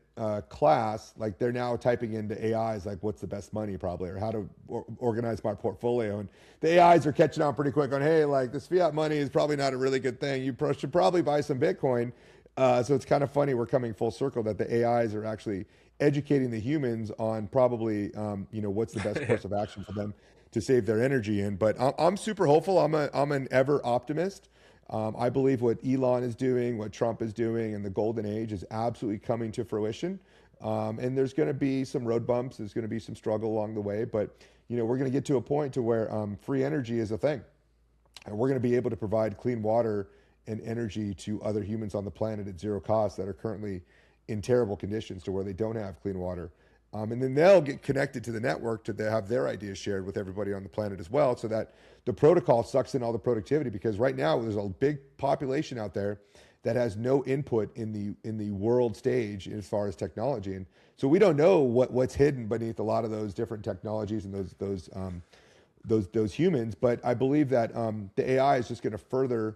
class, like they're now typing into AIs like what's the best money probably, or how to organize my portfolio. And the AIs are catching on pretty quick on, hey, like this fiat money is probably not a really good thing. You should probably buy some Bitcoin. So it's kind of funny we're coming full circle that the AIs are actually educating the humans on probably, what's the best course of action for them to save their energy in. But I'm super hopeful. I'm an ever optimist. I believe what Elon is doing, what Trump is doing, and the golden age is absolutely coming to fruition. And there's going to be some road bumps. There's going to be some struggle along the way. But, we're going to get to a point to where free energy is a thing. And we're going to be able to provide clean water and energy to other humans on the planet at zero cost that are currently in terrible conditions to where they don't have clean water. And then they'll get connected to the network to have their ideas shared with everybody on the planet as well, so that the protocol sucks in all the productivity. Because right now there's a big population out there that has no input in the world stage as far as technology, and so we don't know what's hidden beneath a lot of those different technologies and those humans. But I believe that the AI is just going to further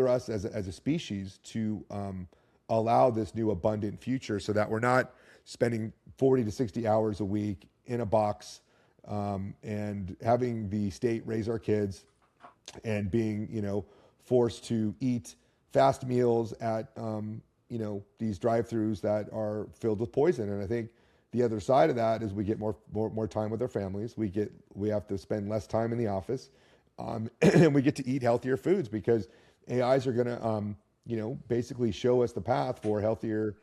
us as a species to allow this new abundant future, so that we're not spending 40 to 60 hours a week in a box and having the state raise our kids and being, forced to eat fast meals at, these drive-throughs that are filled with poison. And I think the other side of that is we get more time with our families. We have to spend less time in the office, and we get to eat healthier foods because AIs are going to, basically show us the path for healthier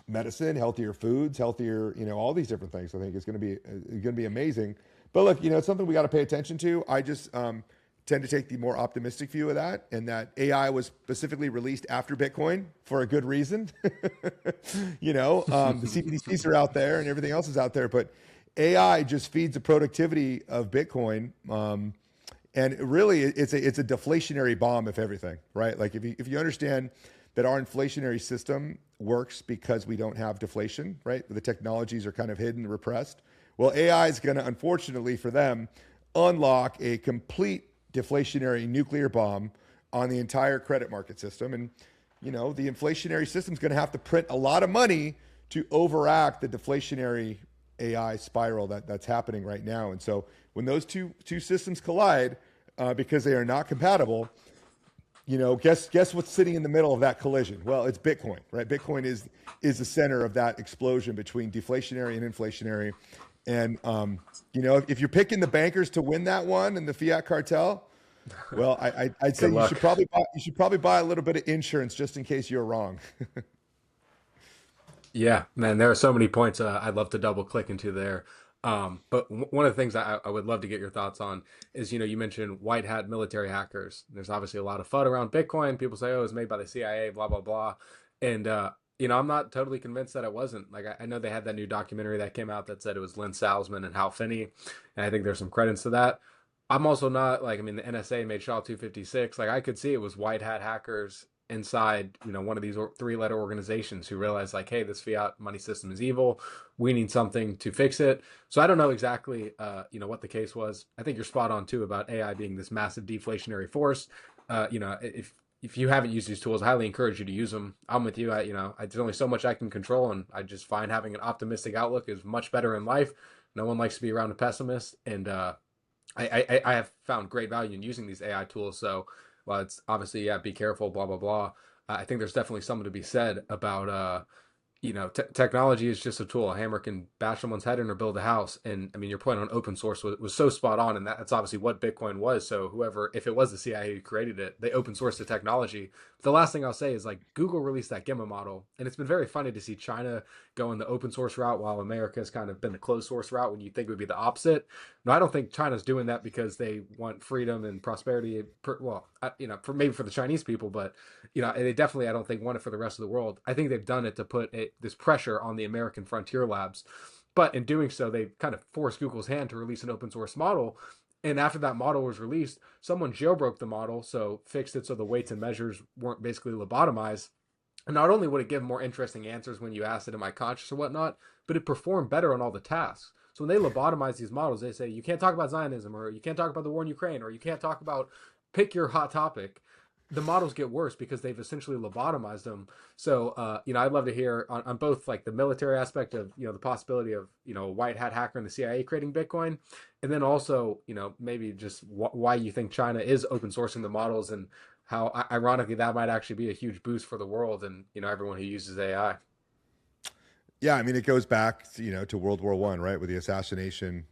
medicine, healthier foods, healthier, all these different things. I think it's going to be amazing. But look, it's something we got to pay attention to. I just tend to take the more optimistic view of that, and that AI was specifically released after Bitcoin for a good reason. The CBDCs are out there and everything else is out there, but AI just feeds the productivity of Bitcoin. And really, it's a deflationary bomb, if everything, right? Like if you understand that our inflationary system works because we don't have deflation, right? The technologies are kind of hidden, repressed. Well, AI is going to, unfortunately for them, unlock a complete deflationary nuclear bomb on the entire credit market system. And, the inflationary system is going to have to print a lot of money to overact the deflationary AI spiral that's happening right now. And so when those two systems collide, because they are not compatible, guess what's sitting in the middle of that collision? Well, it's Bitcoin, right? Bitcoin is the center of that explosion between deflationary and inflationary. And if you're picking the bankers to win that one in the fiat cartel, well, I'd say you should probably buy a little bit of insurance just in case you're wrong. Yeah, man, there are so many points I'd love to double click into there. But one of the things I would love to get your thoughts on is, you mentioned white hat military hackers. There's obviously a lot of FUD around Bitcoin. People say, oh, it was made by the CIA, blah, blah, blah. And, I'm not totally convinced that it wasn't. Like, I know they had that new documentary that came out that said it was Lynn Salzman and Hal Finney. And I think there's some credits to that. I'm also not the NSA made SHA 256. Like, I could see it was white hat hackers inside, one of these three-letter organizations who realized, like, hey, this fiat money system is evil. We need something to fix it. So I don't know exactly, what the case was. I think you're spot on too about AI being this massive deflationary force. If you haven't used these tools, I highly encourage you to use them. I'm with you. There's only so much I can control, and I just find having an optimistic outlook is much better in life. No one likes to be around a pessimist, and I have found great value in using these AI tools. So while it's obviously, be careful, blah, blah, blah, I think there's definitely something to be said about, technology is just a tool. A hammer can bash someone's head in or build a house. And your point on open source was so spot on. And that's obviously what Bitcoin was. So if it was the CIA who created it, they open sourced the technology. But the last thing I'll say is, like, Google released that Gemma model. And it's been very funny to see China going the open source route while America has kind of been the closed source route when you think it would be the opposite. No, I don't think China's doing that because they want freedom and prosperity. For the Chinese people, but they definitely, I don't think, want it for the rest of the world. I think they've done it to put this pressure on the American frontier labs, but in doing so, they kind of forced Google's hand to release an open source model. And after that model was released, someone jailbroke the model, so fixed it so the weights and measures weren't basically lobotomized. And not only would it give more interesting answers when you asked it, am I conscious or whatnot, but it performed better on all the tasks. So when they lobotomize these models, they say, you can't talk about Zionism, or you can't talk about the war in Ukraine, or you can't talk about, pick your hot topic. the models get worse because they've essentially lobotomized them. So, I'd love to hear on both like the military aspect of, the possibility of, a white hat hacker in the CIA creating Bitcoin. And then also, maybe just why you think China is open sourcing the models and how ironically that might actually be a huge boost for the world and, everyone who uses AI. Yeah, I mean, it goes back, to World War One, right, with the assassination,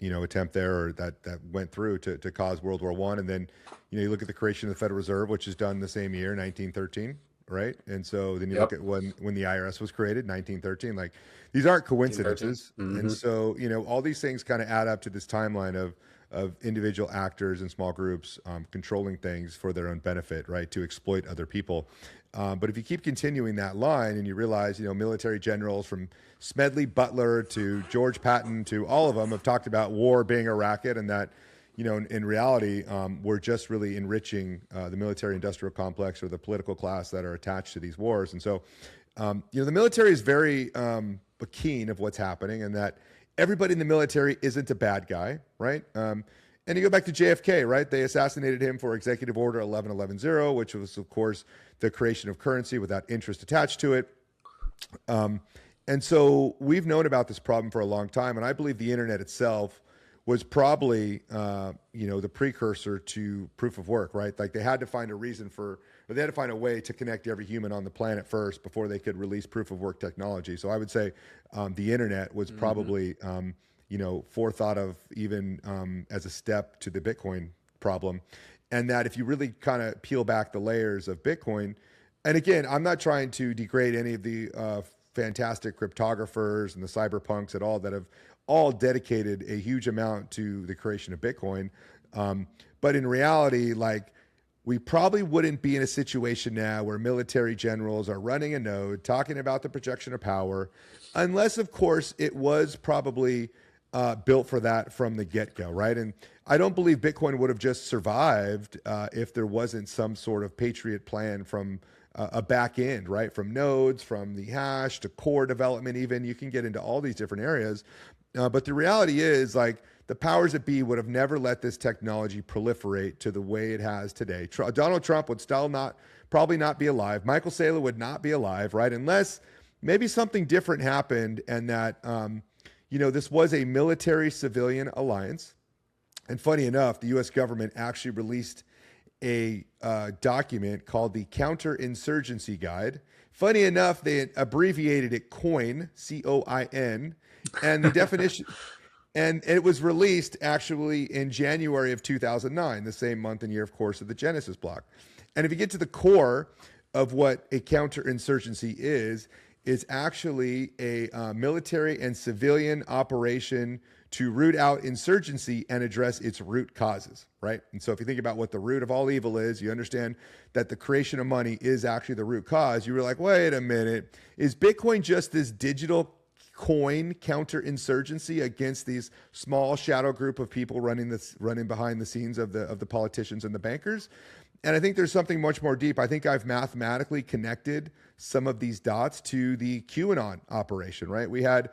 attempt there, or that went through to cause World War One, and then, you look at the creation of the Federal Reserve, which is done the same year, 1913, right? And so then you look Yep. at when the IRS was created, 1913. Like these aren't 1913. coincidences, and so all these things kind of add up to this timeline of individual actors and small groups controlling things for their own benefit, right, to exploit other people. But if you keep continuing that line and you realize, military generals from Smedley Butler to George Patton to all of them have talked about war being a racket, and that, in reality, we're just really enriching the military industrial complex or the political class that are attached to these wars. And so, the military is very keen of what's happening, and that everybody in the military isn't a bad guy, right? And you go back to JFK, right? They assassinated him for Executive Order 11110, which was, of course, the creation of currency without interest attached to it. And so we've known about this problem for a long time, and I believe the internet itself was probably, the precursor to proof of work, right? Like they had to find a reason or they had to find a way to connect every human on the planet first before they could release proof of work technology. So I would say the internet was probably, forethought of even as a step to the Bitcoin problem. And that if you really kind of peel back the layers of Bitcoin, and again, I'm not trying to degrade any of the fantastic cryptographers and the cyberpunks at all that have all dedicated a huge amount to the creation of Bitcoin. But in reality, like we probably wouldn't be in a situation now where military generals are running a node, talking about the projection of power, unless, of course, it was probably built for that from the get-go, right? And I don't believe Bitcoin would have just survived if there wasn't some sort of patriot plan from a back end, right? From nodes, from the hash to core development, even. You can get into all these different areas. But the reality is, like, the powers that be would have never let this technology proliferate to the way it has today. Donald Trump would still probably not be alive. Michael Saylor would not be alive, right? Unless maybe something different happened and that, this was a military-civilian alliance. And funny enough, the U.S. government actually released a document called the Counterinsurgency Guide. Funny enough, they abbreviated it COIN, C-O-I-N, and the definition, and it was released actually in January of 2009, the same month and year, of course, of the Genesis block. And if you get to the core of what a counterinsurgency is actually a military and civilian operation to root out insurgency and address its root causes, right? And so if you think about what the root of all evil is, you understand that the creation of money is actually the root cause. You were like, wait a minute, is Bitcoin just this digital coin counterinsurgency against these small shadow group of people running behind the scenes of the politicians and the bankers? And I think there's something much more deep. I think I've mathematically connected some of these dots to the QAnon operation, right? We had,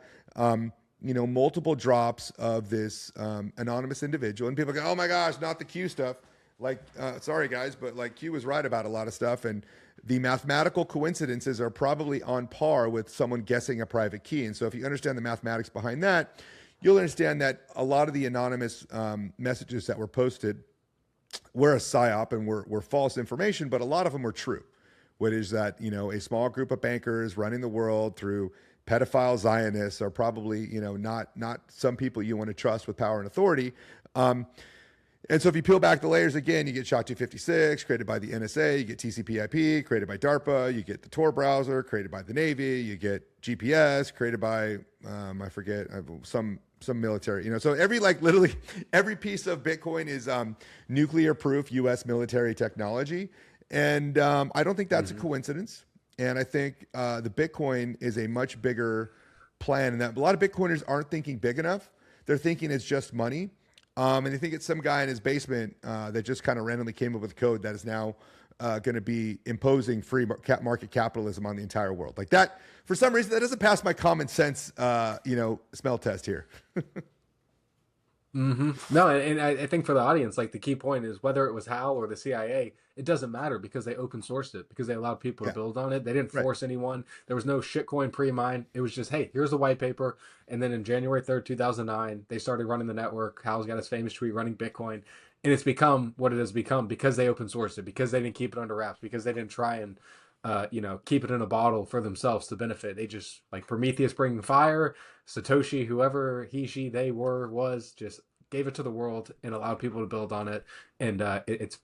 multiple drops of this anonymous individual, and people go, "Oh my gosh, not the Q stuff." Like, sorry guys, but like Q was right about a lot of stuff, and the mathematical coincidences are probably on par with someone guessing a private key. And so, if you understand the mathematics behind that, you'll understand that a lot of the anonymous messages that were posted were a psyop and were false information, but a lot of them were true. What is that, a small group of bankers running the world through pedophile Zionists are probably, not some people you want to trust with power and authority. And so if you peel back the layers again, you get SHA-256 created by the NSA, you get TCP/IP created by DARPA, you get the Tor browser created by the Navy, you get GPS created by, I forget, some military, so literally every piece of Bitcoin is nuclear proof US military technology. And I don't think that's a coincidence. And I think the Bitcoin is a much bigger plan, and that a lot of Bitcoiners aren't thinking big enough. They're thinking it's just money. And they think it's some guy in his basement that just kind of randomly came up with code that is now going to be imposing free market capitalism on the entire world. Like that, for some reason, that doesn't pass my common sense, smell test here. No, and I think for the audience, like the key point is whether it was Hal or the CIA, it doesn't matter because they open sourced it, because they allowed people to Yeah. build on it. They didn't Right. force anyone. There was no shitcoin pre-mine. It was just, hey, here's the white paper. And then in January 3rd, 2009, they started running the network. Hal's got his famous tweet running Bitcoin. And it's become what it has become because they open sourced it, because they didn't keep it under wraps, because they didn't try and keep it in a bottle for themselves to benefit. They just, like Prometheus bringing fire, Satoshi, whoever he, she, they were, was, just gave it to the world and allowed people to build on it. And it's,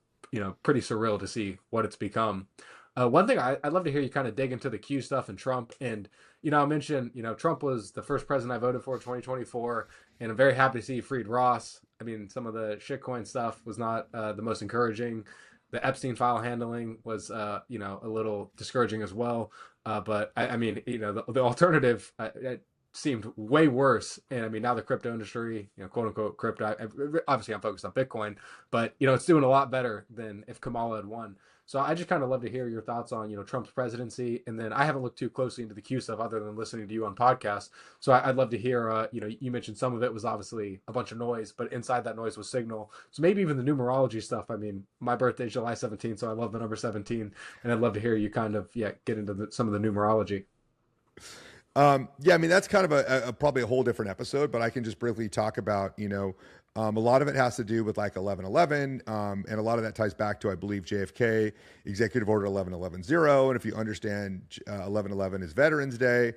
pretty surreal to see what it's become. One thing I'd love to hear you kind of dig into the Q stuff and Trump. And, I mentioned, Trump was the first president I voted for in 2024. And I'm very happy to see you freed Ross. I mean, some of the shitcoin stuff was not the most encouraging. The Epstein file handling was, a little discouraging as well. But I mean, the alternative it seemed way worse. And I mean, now the crypto industry, quote unquote crypto, obviously I'm focused on Bitcoin, but it's doing a lot better than if Kamala had won. So I just kind of love to hear your thoughts on, Trump's presidency. And then I haven't looked too closely into the Q stuff other than listening to you on podcasts. So I'd love to hear, you mentioned some of it was obviously a bunch of noise, but inside that noise was signal. So maybe even the numerology stuff. I mean, my birthday is July 17th, so I love the number 17. And I'd love to hear you kind of, get into some of the numerology. Yeah, I mean, that's kind of a probably a whole different episode, but I can just briefly talk about, a lot of it has to do with like 1111, and a lot of that ties back to, I believe, JFK, Executive Order 11110. And if you understand 1111 is Veterans Day,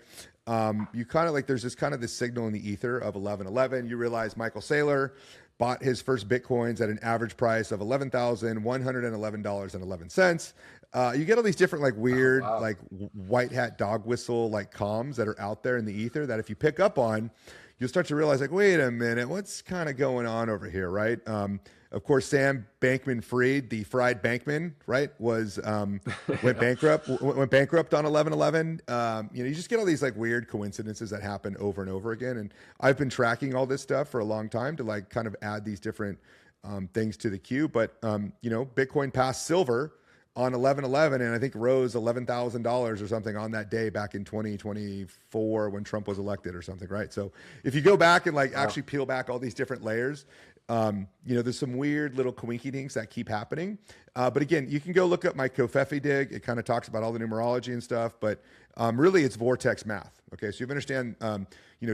you kind of like, there's this kind of this signal in the ether of 1111. You realize Michael Saylor bought his first Bitcoins at an average price of $11,111.11. You get all these different like weird, like white hat dog whistle, like comms that are out there in the ether that if you pick up on, you'll start to realize like, wait a minute, what's kind of going on over here, right? Of course, Sam Bankman-Fried, the fried Bankman, right, was went bankrupt on 11/11. You just get all these like weird coincidences that happen over and over again. And I've been tracking all this stuff for a long time to like kind of add these different things to the queue. But Bitcoin passed silver on 11/11, and I think rose $11,000 or something on that day back in 2024 when Trump was elected or something, right? So if you go back and like actually peel back all these different layers, there's some weird little coinky-dinks that keep happening. But again, you can go look up my Covfefe dig. It kind of talks about all the numerology and stuff, but really it's vortex math. Okay, so you understand,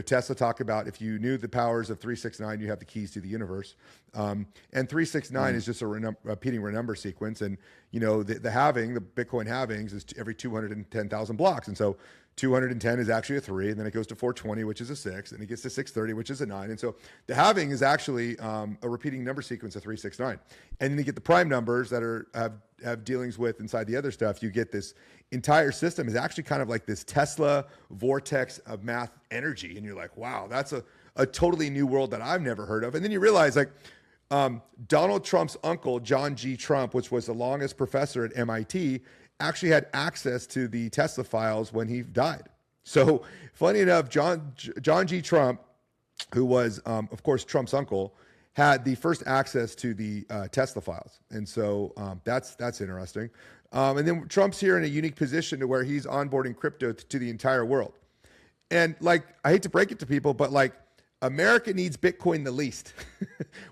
Tesla talked about if you knew the powers of 369, you have the keys to the universe. And 369 is just a repeating number sequence. And, the halving, the Bitcoin halvings is every 210,000 blocks. And so 210 is actually a 3, and then it goes to 420, which is a 6, and it gets to 630, which is a 9. And so the halving is actually a repeating number sequence of 369. And then you get the prime numbers that have dealings with inside the other stuff. You get this entire system is actually kind of like this Tesla vortex of math energy. And you're like, wow, that's a totally new world that I've never heard of. And then you realize like Donald Trump's uncle, John G. Trump, which was the longest professor at MIT, actually had access to the Tesla files when he died. So funny enough, John G. Trump, who was, of course, Trump's uncle, had the first access to the Tesla files. And so that's interesting. And then Trump's here in a unique position to where he's onboarding crypto to the entire world. And like, I hate to break it to people, but like America needs Bitcoin the least.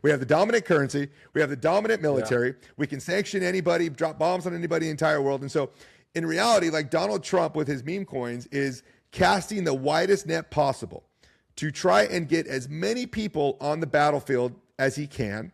We have the dominant currency. We have the dominant military. Yeah. We can sanction anybody, drop bombs on anybody in the entire world. And so in reality, like Donald Trump with his meme coins is casting the widest net possible to try and get as many people on the battlefield as he can,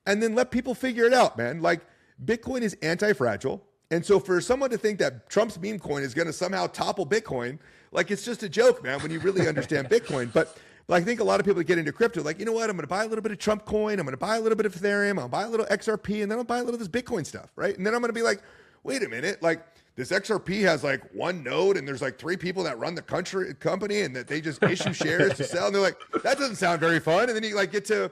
and then let people figure it out, man. Like Bitcoin is anti-fragile. And so for someone to think that Trump's meme coin is going to somehow topple Bitcoin, like it's just a joke, man, when you really understand Bitcoin. But I think a lot of people that get into crypto, like, you know what, I'm going to buy a little bit of Trump coin. I'm going to buy a little bit of Ethereum. I'll buy a little XRP, and then I'll buy a little of this Bitcoin stuff, right? And then I'm going to be like, wait a minute, like this XRP has like one node and there's like 3 people that run the company and that they just issue shares to sell. And they're like, that doesn't sound very fun. And then you like get to,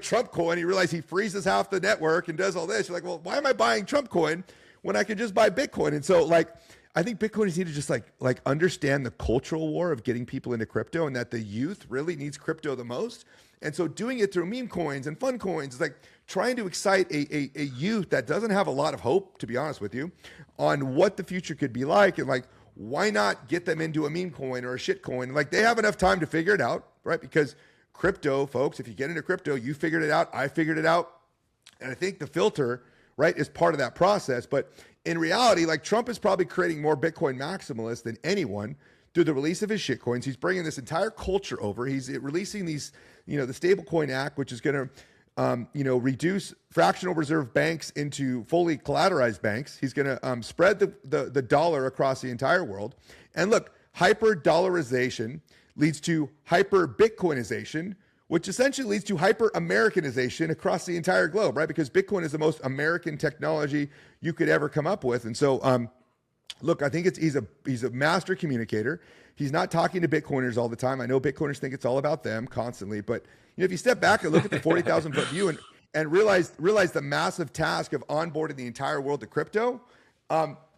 Trump coin, you realize he freezes half the network and does all this. You're like, well, why am I buying Trump coin when I could just buy Bitcoin? And so like, I think Bitcoiners need to just like understand the cultural war of getting people into crypto, and that the youth really needs crypto the most. And so doing it through meme coins and fun coins is like trying to excite a youth that doesn't have a lot of hope, to be honest with you, on what the future could be like. And like, why not get them into a meme coin or a shit coin? Like they have enough time to figure it out, right? Because crypto, folks, if you get into crypto, you figured it out. I figured it out. And I think the filter right, is part of that process. But in reality, like Trump is probably creating more Bitcoin maximalists than anyone through the release of his shitcoins. He's bringing this entire culture over. He's releasing these, the Stablecoin Act, which is going to, reduce fractional reserve banks into fully collateralized banks. He's going to spread the dollar across the entire world. And look, hyper dollarization leads to hyper Bitcoinization, which essentially leads to hyper Americanization across the entire globe, right? Because Bitcoin is the most American technology you could ever come up with. And so, look, I think he's a master communicator. He's not talking to Bitcoiners all the time. I know Bitcoiners think it's all about them constantly, but if you step back and look at the 40,000 foot view and realize the massive task of onboarding the entire world to crypto,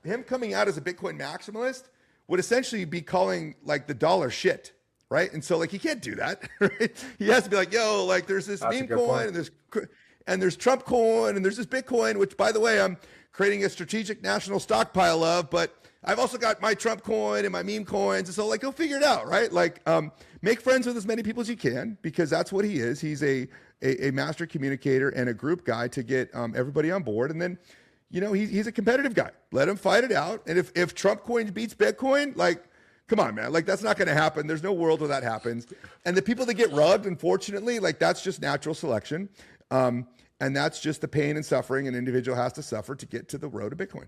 him coming out as a Bitcoin maximalist would essentially be calling like the dollar shit, right? And so like he can't do that, right? He has to be like, yo, like there's this meme coin and there's Trump coin and there's this Bitcoin, which by the way, I'm creating a strategic national stockpile of, but I've also got my Trump coin and my meme coins. And so like, go figure it out, right? Like, make friends with as many people as you can, because that's what he is. He's a master communicator and a group guy to get everybody on board. And then, he's a competitive guy. Let him fight it out. And if Trump coin beats Bitcoin, like, come on, man. Like, that's not going to happen. There's no world where that happens. And the people that get rubbed, unfortunately, like, that's just natural selection. And that's just the pain and suffering an individual has to suffer to get to the road to Bitcoin.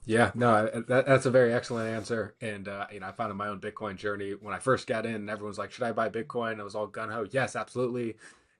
Yeah, no, that's a very excellent answer. And, I found in my own Bitcoin journey, when I first got in, everyone's like, should I buy Bitcoin? I was all gung-ho. Yes, absolutely.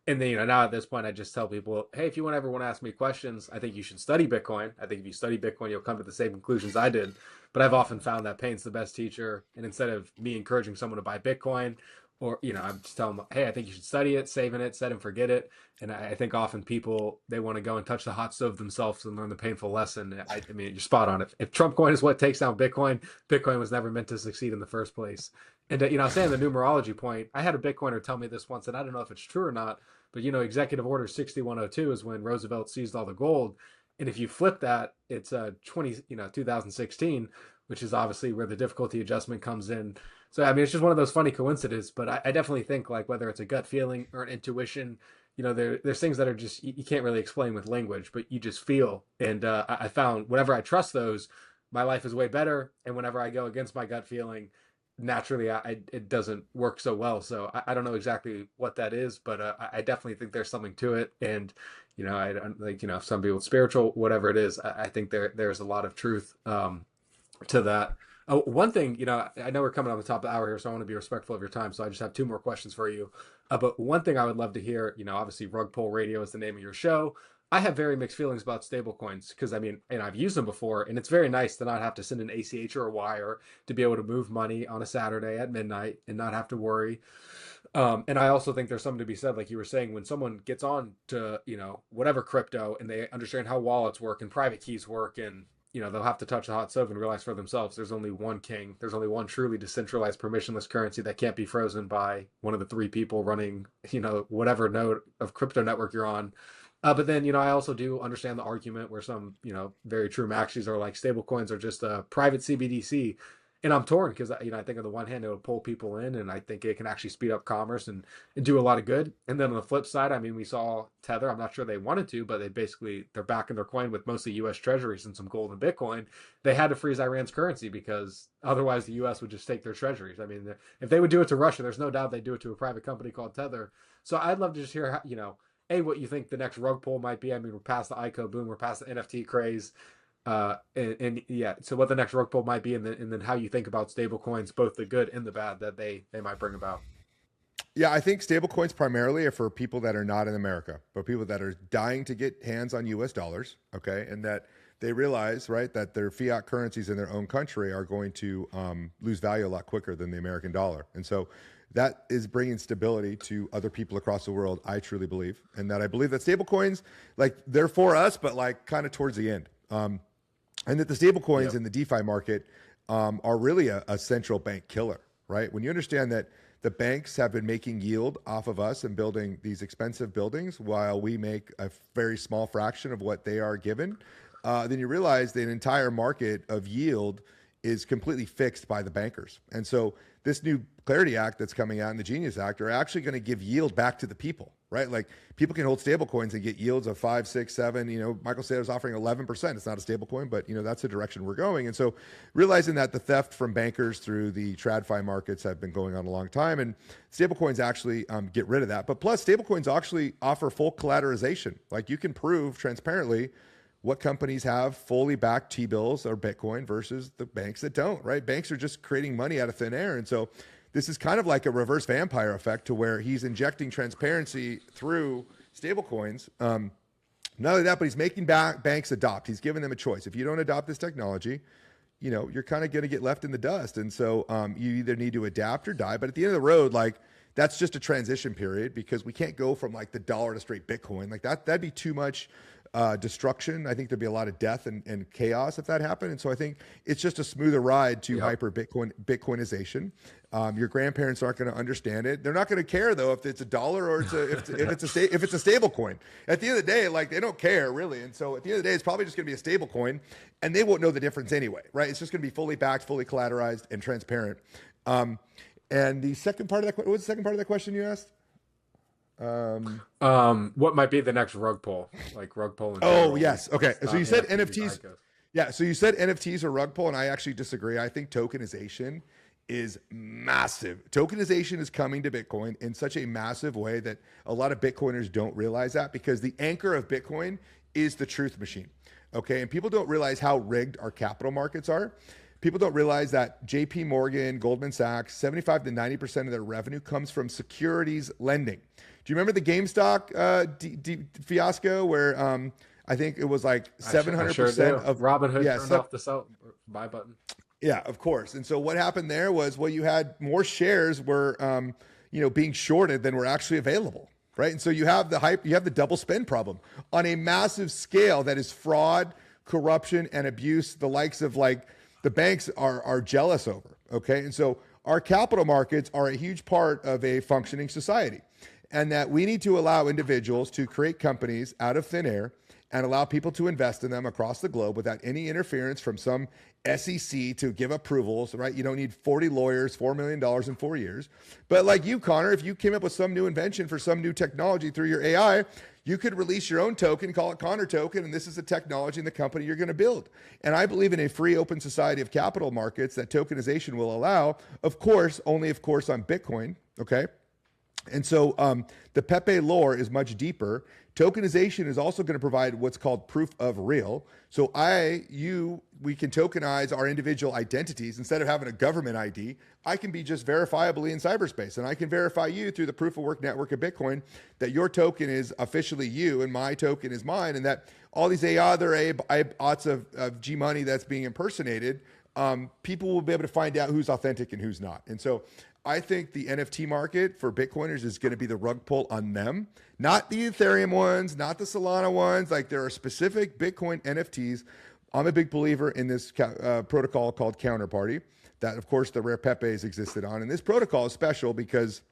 And then, now at this point, I just tell people, hey, if you ever want to ask me questions, I think you should study Bitcoin. I think if you study Bitcoin, you'll come to the same conclusions I did. But I've often found that pain's the best teacher. And instead of me encouraging someone to buy Bitcoin, or, I'm just telling them, hey, I think you should study it, saving it, set and forget it. And I think often people, they want to go and touch the hot stove themselves and learn the painful lesson. I mean, you're spot on. If Trump coin is what takes down Bitcoin, Bitcoin was never meant to succeed in the first place. And, saying the numerology point, I had a Bitcoiner tell me this once, and I don't know if it's true or not, but, Executive Order 6102 is when Roosevelt seized all the gold. And if you flip that, it's 2016, which is obviously where the difficulty adjustment comes in. So, I mean, it's just one of those funny coincidences, but I definitely think, like, whether it's a gut feeling or an intuition, there's things that are just, you can't really explain with language, but you just feel. And I found whenever I trust those, my life is way better. And whenever I go against my gut feeling, naturally, it doesn't work so well. So I don't know exactly what that is, but I definitely think there's something to it. And, I don't like, some people spiritual, whatever it is, I think there's a lot of truth to that. Oh, one thing, I know we're coming on the top of the hour here, so I want to be respectful of your time. So I just have two more questions for you. But one thing I would love to hear, obviously Rugpull Radio is the name of your show. I have very mixed feelings about stablecoins because, I've used them before, and it's very nice to not have to send an ACH or a wire to be able to move money on a Saturday at midnight and not have to worry. And I also think there's something to be said, like you were saying, when someone gets on to, whatever crypto and they understand how wallets work and private keys work, and they'll have to touch the hot stove and realize for themselves there's only one king. There's only one truly decentralized permissionless currency that can't be frozen by one of the three people running, whatever node of crypto network you're on. But then, I also do understand the argument where some, very true maxis are like stablecoins are just a private CBDC. And I'm torn because, I think on the one hand, it would pull people in, and I think it can actually speed up commerce and do a lot of good. And then on the flip side, we saw Tether. I'm not sure they wanted to, but they're backing their coin with mostly U.S. treasuries and some gold and Bitcoin. They had to freeze Iran's currency because otherwise the U.S. would just take their treasuries. If they would do it to Russia, there's no doubt they'd do it to a private company called Tether. So I'd love to just hear, what you think the next rug pull might be. We're past the ICO boom, we're past the NFT craze. So what the next rug pull might be, and then how you think about stable coins, both the good and the bad that they might bring about. Yeah, I think stable coins primarily are for people that are not in America, but people that are dying to get hands on US dollars, okay? And that they realize, right, that their fiat currencies in their own country are going to lose value a lot quicker than the American dollar. And so that is bringing stability to other people across the world, I truly believe. And that I believe that stable coins, like, they're for us, but like kind of towards the end. And that the stable coins in the DeFi market are really a central bank killer, right? When you understand that the banks have been making yield off of us and building these expensive buildings while we make a very small fraction of what they are given, then you realize that an entire market of yield is completely fixed by the bankers. And so this new Clarity Act that's coming out and the Genius Act are actually going to give yield back to the people, right? Like people can hold stable coins and get yields of 5, 6, 7. Michael Saylor's offering 11%. It's not a stable coin, but that's the direction we're going. And so realizing that the theft from bankers through the TradFi markets have been going on a long time, and stable coins actually get rid of that. But plus stable coins actually offer full collateralization. Like you can prove transparently what companies have fully backed T-bills or Bitcoin versus the banks that don't, right? Banks are just creating money out of thin air. And so this is kind of like a reverse vampire effect to where he's injecting transparency through stablecoins. Not only that, but he's making banks adopt. He's giving them a choice. If you don't adopt this technology, you're kind of going to get left in the dust. And so you either need to adapt or die. But at the end of the road, like that's just a transition period because we can't go from like the dollar to straight Bitcoin. Like that'd be too much destruction. I think there'd be a lot of death and chaos if that happened. And so I think it's just a smoother ride to hyper Bitcoinization. Your grandparents aren't going to understand it. They're not going to care though if it's a dollar or if it's a stable coin. At the end of the day, like they don't care really. And so at the end of the day, it's probably just going to be a stable coin, and they won't know the difference anyway, right? It's just going to be fully backed, fully collateralized, and transparent. And the second part of that, what was the second part of that question you asked? What might be the next rug pull, like rug pull? Oh, yes. Okay. So you said NFTs. Yeah. So you said NFTs or rug pull, and I actually disagree. I think tokenization is massive. Tokenization is coming to Bitcoin in such a massive way that a lot of Bitcoiners don't realize that, because the anchor of Bitcoin is the truth machine. Okay. And people don't realize how rigged our capital markets are. People don't realize that JP Morgan, Goldman Sachs, 75 to 90% of their revenue comes from securities lending. Do you remember the GameStop fiasco where I think it was like 700% of Robinhood turned off the sell buy button? Yeah, of course. And so what happened there was, well, you had more shares were being shorted than were actually available, right? And so you have the hype, you have the double spend problem on a massive scale that is fraud, corruption, and abuse, the likes of like the banks are jealous over, okay? And so our capital markets are a huge part of a functioning society, and that we need to allow individuals to create companies out of thin air and allow people to invest in them across the globe without any interference from some SEC to give approvals, right? You don't need 40 lawyers, $4 million in 4 years. But like you, Connor, if you came up with some new invention for some new technology through your AI, you could release your own token, call it Connor token, and this is the technology and the company you're going to build. And I believe in a free, open society of capital markets that tokenization will allow, of course, only of course on Bitcoin, okay? And so the Pepe lore is much deeper. Tokenization is also going to provide what's called proof of real. So we can tokenize our individual identities. Instead of having a government ID, I can be just verifiably in cyberspace. And I can verify you through the proof of work network of Bitcoin that your token is officially you and my token is mine. And that all these other bots of GMONEY that's being impersonated, people will be able to find out who's authentic and who's not. And so I think the NFT market for Bitcoiners is going to be the rug pull on them, not the Ethereum ones, not the Solana ones. Like there are specific Bitcoin NFTs. I'm a big believer in this protocol called Counterparty that, of course, the rare Pepes existed on. And this protocol is special because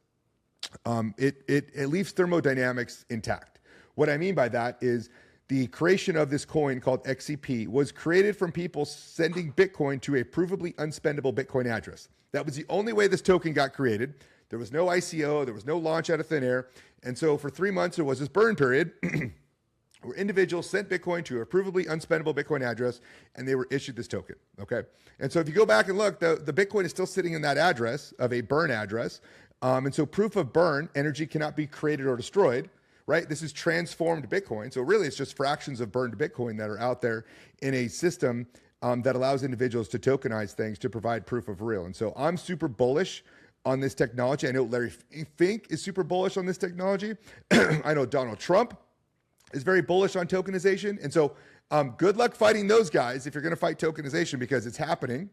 it leaves thermodynamics intact. What I mean by that is the creation of this coin called XCP was created from people sending Bitcoin to a provably unspendable Bitcoin address. That was the only way this token got created. There was no ICO, there was no launch out of thin air. And so for 3 months, there was this burn period where individuals sent Bitcoin to a provably unspendable Bitcoin address, and they were issued this token, okay? And so if you go back and look, the Bitcoin is still sitting in that address of a burn address. And so proof of burn, energy cannot be created or destroyed, right? This is transformed Bitcoin. So really it's just fractions of burned Bitcoin that are out there in a system that allows individuals to tokenize things to provide proof of real. And so I'm super bullish on this technology. I know Larry Fink is super bullish on this technology. I know Donald Trump is very bullish on tokenization. And so good luck fighting those guys if you're going to fight tokenization, because it's happening.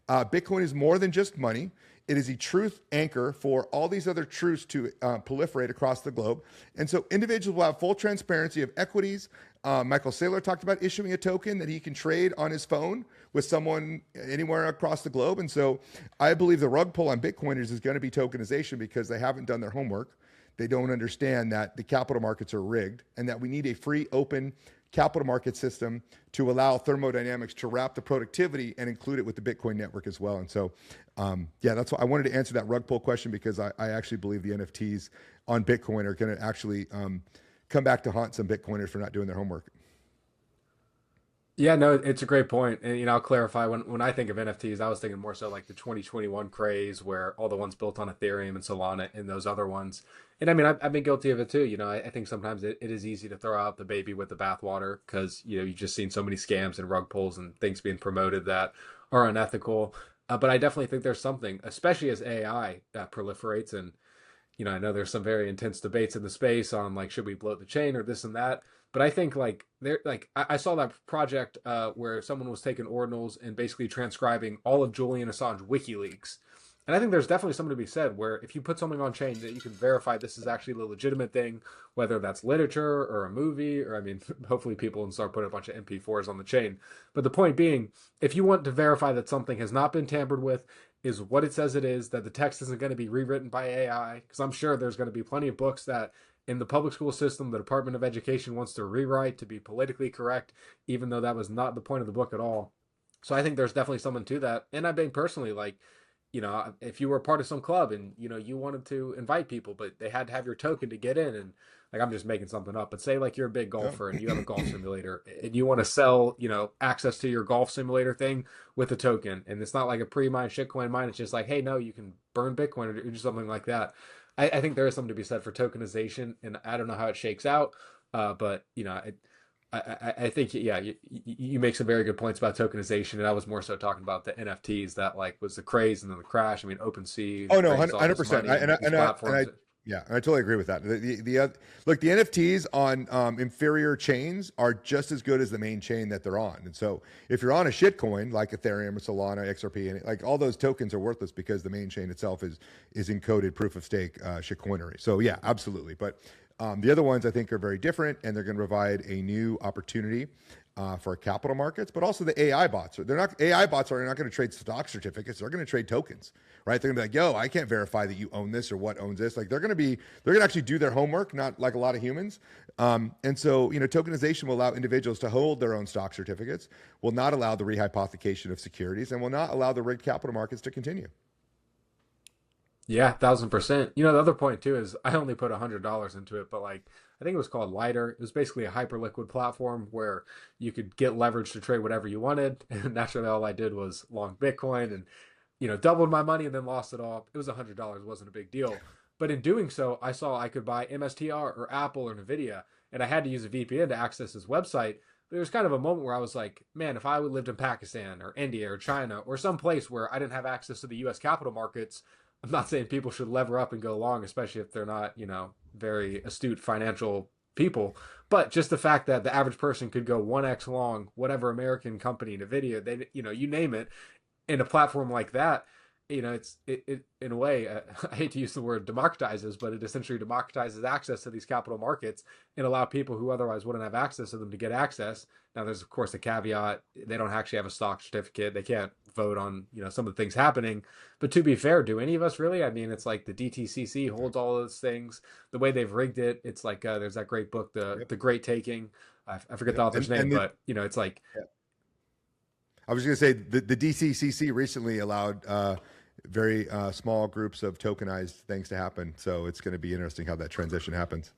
Bitcoin is more than just money. It is a truth anchor for all these other truths to proliferate across the globe. And so individuals will have full transparency of equities. Michael Saylor talked about issuing a token that he can trade on his phone with someone anywhere across the globe. And so I believe the rug pull on Bitcoiners is going to be tokenization because they haven't done their homework. They don't understand that the capital markets are rigged and that we need a free, open capital market system to allow thermodynamics to wrap the productivity and include it with the Bitcoin network as well. And so, yeah, that's why I wanted to answer that rug pull question, because I actually believe the NFTs on Bitcoin are going to actually come back to haunt some Bitcoiners for not doing their homework. Yeah, no, it's a great point. And I'll clarify, when I think of NFTs, I was thinking more so like the 2021 craze where all the ones built on Ethereum and Solana and those other ones. And I mean, I've been guilty of it too. I think sometimes it is easy to throw out the baby with the bathwater because, you've just seen so many scams and rug pulls and things being promoted that are unethical. But I definitely think there's something, especially as AI proliferates. And I know there's some very intense debates in the space on like, should we bloat the chain or this and that. But I think like I saw that project where someone was taking ordinals and basically transcribing all of Julian Assange WikiLeaks. And I think there's definitely something to be said where if you put something on chain that you can verify this is actually the legitimate thing, whether that's literature or a movie, or I mean, hopefully people will start putting a bunch of MP4s on the chain. But the point being, if you want to verify that something has not been tampered with, is what it says it is, that the text isn't going to be rewritten by AI, because I'm sure there's going to be plenty of books that in the public school system, the Department of Education wants to rewrite to be politically correct, even though that was not the point of the book at all. So I think there's definitely something to that. And I think personally, like, if you were a part of some club and, you wanted to invite people, but they had to have your token to get in, and like, I'm just making something up, but say like you're a big golfer and you have a golf simulator and you want to sell, access to your golf simulator thing with a token. And it's not like a pre-mined shitcoin mine. It's just like, hey, no, you can burn Bitcoin or do something like that. I think there is something to be said for tokenization, and I don't know how it shakes out, but I think yeah, you make some very good points about tokenization, and I was more so talking about the NFTs that like was the craze and then the crash. I mean, OpenSea. Oh no, 100%. Yeah, I totally agree with that. Look, the NFTs on inferior chains are just as good as the main chain that they're on. And so if you're on a shitcoin like Ethereum or Solana, XRP, and like all those tokens are worthless because the main chain itself is encoded proof of stake shitcoinery. So yeah, absolutely. But the other ones I think are very different, and they're going to provide a new opportunity for capital markets, but also the AI bots. AI bots are not going to trade stock certificates. They're going to trade tokens, right? They're going to be like, yo, I can't verify that you own this or what owns this. Like they're going to actually do their homework, not like a lot of humans. And so, tokenization will allow individuals to hold their own stock certificates, will not allow the rehypothecation of securities, and will not allow the rigged capital markets to continue. Yeah, 1,000%. The other point too is I only put $100 into it, but like I think it was called Lighter. It was basically a hyperliquid platform where you could get leverage to trade whatever you wanted. And naturally, all I did was long Bitcoin and doubled my money and then lost it all. It was $100. It wasn't a big deal. But in doing so, I saw I could buy MSTR or Apple or Nvidia, and I had to use a VPN to access his website. There was kind of a moment where I was like, man, if I would lived in Pakistan or India or China or some place where I didn't have access to the US capital markets, I'm not saying people should lever up and go long, especially if they're not, very astute financial people. But just the fact that the average person could go 1x long, whatever American company, Nvidia, they, you name it, in a platform like that, it in a way, I hate to use the word democratizes, but it essentially democratizes access to these capital markets and allow people who otherwise wouldn't have access to them to get access. Now, there's of course a caveat: they don't actually have a stock certificate, they can't vote on some of the things happening. But to be fair, do any of us really? I mean, it's like the DTCC holds all those things. The way they've rigged it, it's like there's that great book, the Great Taking. I forget the author's name, but it's like. Yeah. I was going to say the DTCC recently allowed very small groups of tokenized things to happen. So it's going to be interesting how that transition happens.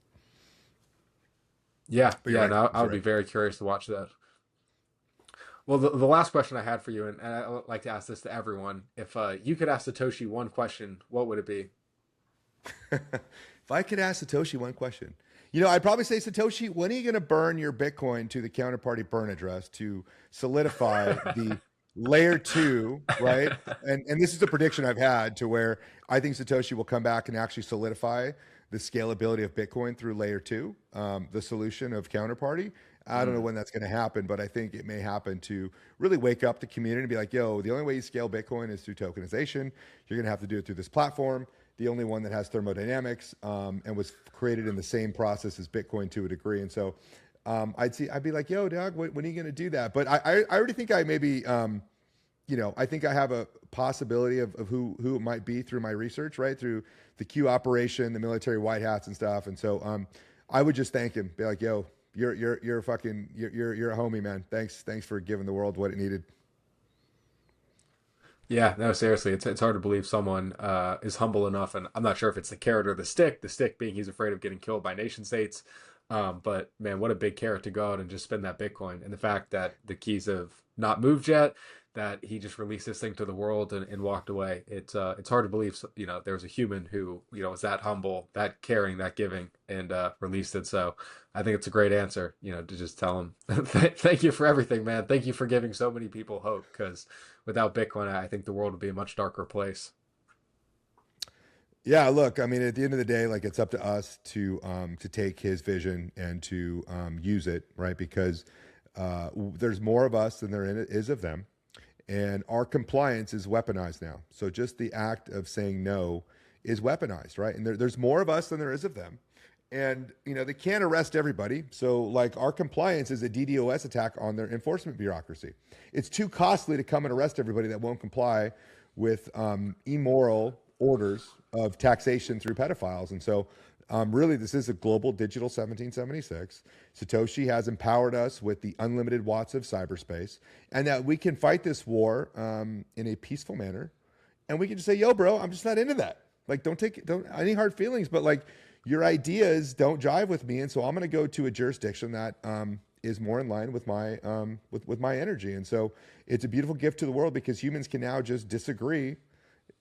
Yeah, right. No, I would be very curious to watch that. Well, the last question I had for you, and I like to ask this to everyone, if you could ask Satoshi one question, what would it be? If I could ask Satoshi one question, I'd probably say, Satoshi, when are you going to burn your Bitcoin to the Counterparty burn address to solidify the layer 2, right? And this is a prediction I've had to where I think Satoshi will come back and actually solidify the scalability of Bitcoin through layer 2, the solution of Counterparty. I don't know when that's going to happen, but I think it may happen to really wake up the community and be like, yo, the only way you scale Bitcoin is through tokenization. You're going to have to do it through this platform, the only one that has thermodynamics and was created in the same process as Bitcoin to a degree. And so I'd be like, yo, Doug, when are you going to do that? But I already think I maybe I think I have a possibility of who it might be through my research, right? Through the Q operation, the military white hats and stuff. And so I would just thank him, be like, yo, you're a homie, man. Thanks for giving the world what it needed. Yeah, no, seriously, it's hard to believe someone is humble enough, and I'm not sure if it's the carrot or the stick. The stick being he's afraid of getting killed by nation states. But man, what a big carrot to go out and just spend that Bitcoin, and the fact that the keys have not moved yet, that he just released this thing to the world and walked away. It's hard to believe, there was a human who, was that humble, that caring, that giving, and released it. So I think it's a great answer, to just tell him, thank you for everything, man. Thank you for giving so many people hope, because without Bitcoin, I think the world would be a much darker place. Yeah, look, I mean, at the end of the day, like, it's up to us to take his vision and to use it, right? Because there's more of us than there is of them. And our compliance is weaponized now. So just the act of saying no is weaponized, right? And there's more of us than there is of them. And, they can't arrest everybody. So, like, our compliance is a DDoS attack on their enforcement bureaucracy. It's too costly to come and arrest everybody that won't comply with immoral orders of taxation through pedophiles. And so, really, this is a global digital 1776. Satoshi has empowered us with the unlimited watts of cyberspace, and that we can fight this war in a peaceful manner. And we can just say, yo, bro, I'm just not into that. Like, don't any hard feelings, but like, your ideas don't jive with me. And so I'm going to go to a jurisdiction that is more in line with my with my energy. And so it's a beautiful gift to the world, because humans can now just disagree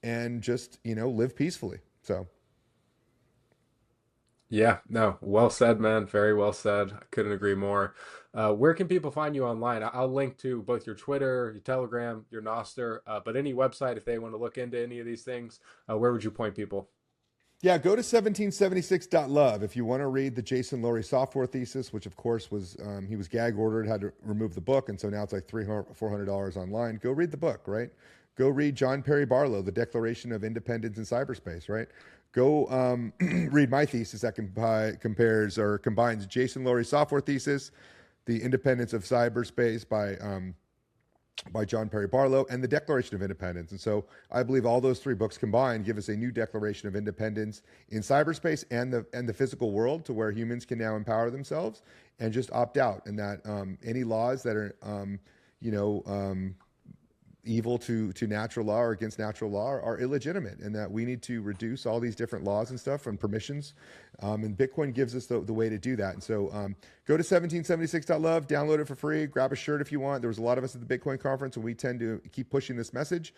and just, live peacefully. So. Yeah, no, well said, man. Very well said. I couldn't agree more. Where can people find you online? I'll link to both your Twitter, your Telegram, your Nostr, but any website, if they want to look into any of these things, where would you point people? Yeah, go to 1776.love if you want to read the Jason Lowery software thesis, which of course was, he was gag ordered, had to remove the book. And so now it's like $400 online. Go read the book, right? Go read John Perry Barlow, The Declaration of Independence in Cyberspace, right? Go read my thesis that compares or combines Jason Lowery's software thesis, The Independence of Cyberspace by John Perry Barlow, and The Declaration of Independence. And so I believe all those three books combined give us a new declaration of independence in cyberspace and the physical world, to where humans can now empower themselves and just opt out. And that any laws that are, evil to natural law or against natural law are illegitimate, and that we need to reduce all these different laws and stuff and permissions. And Bitcoin gives us the way to do that. And so go to 1776.love, download it for free, grab a shirt if you want. There was a lot of us at the Bitcoin conference, and we tend to keep pushing this message.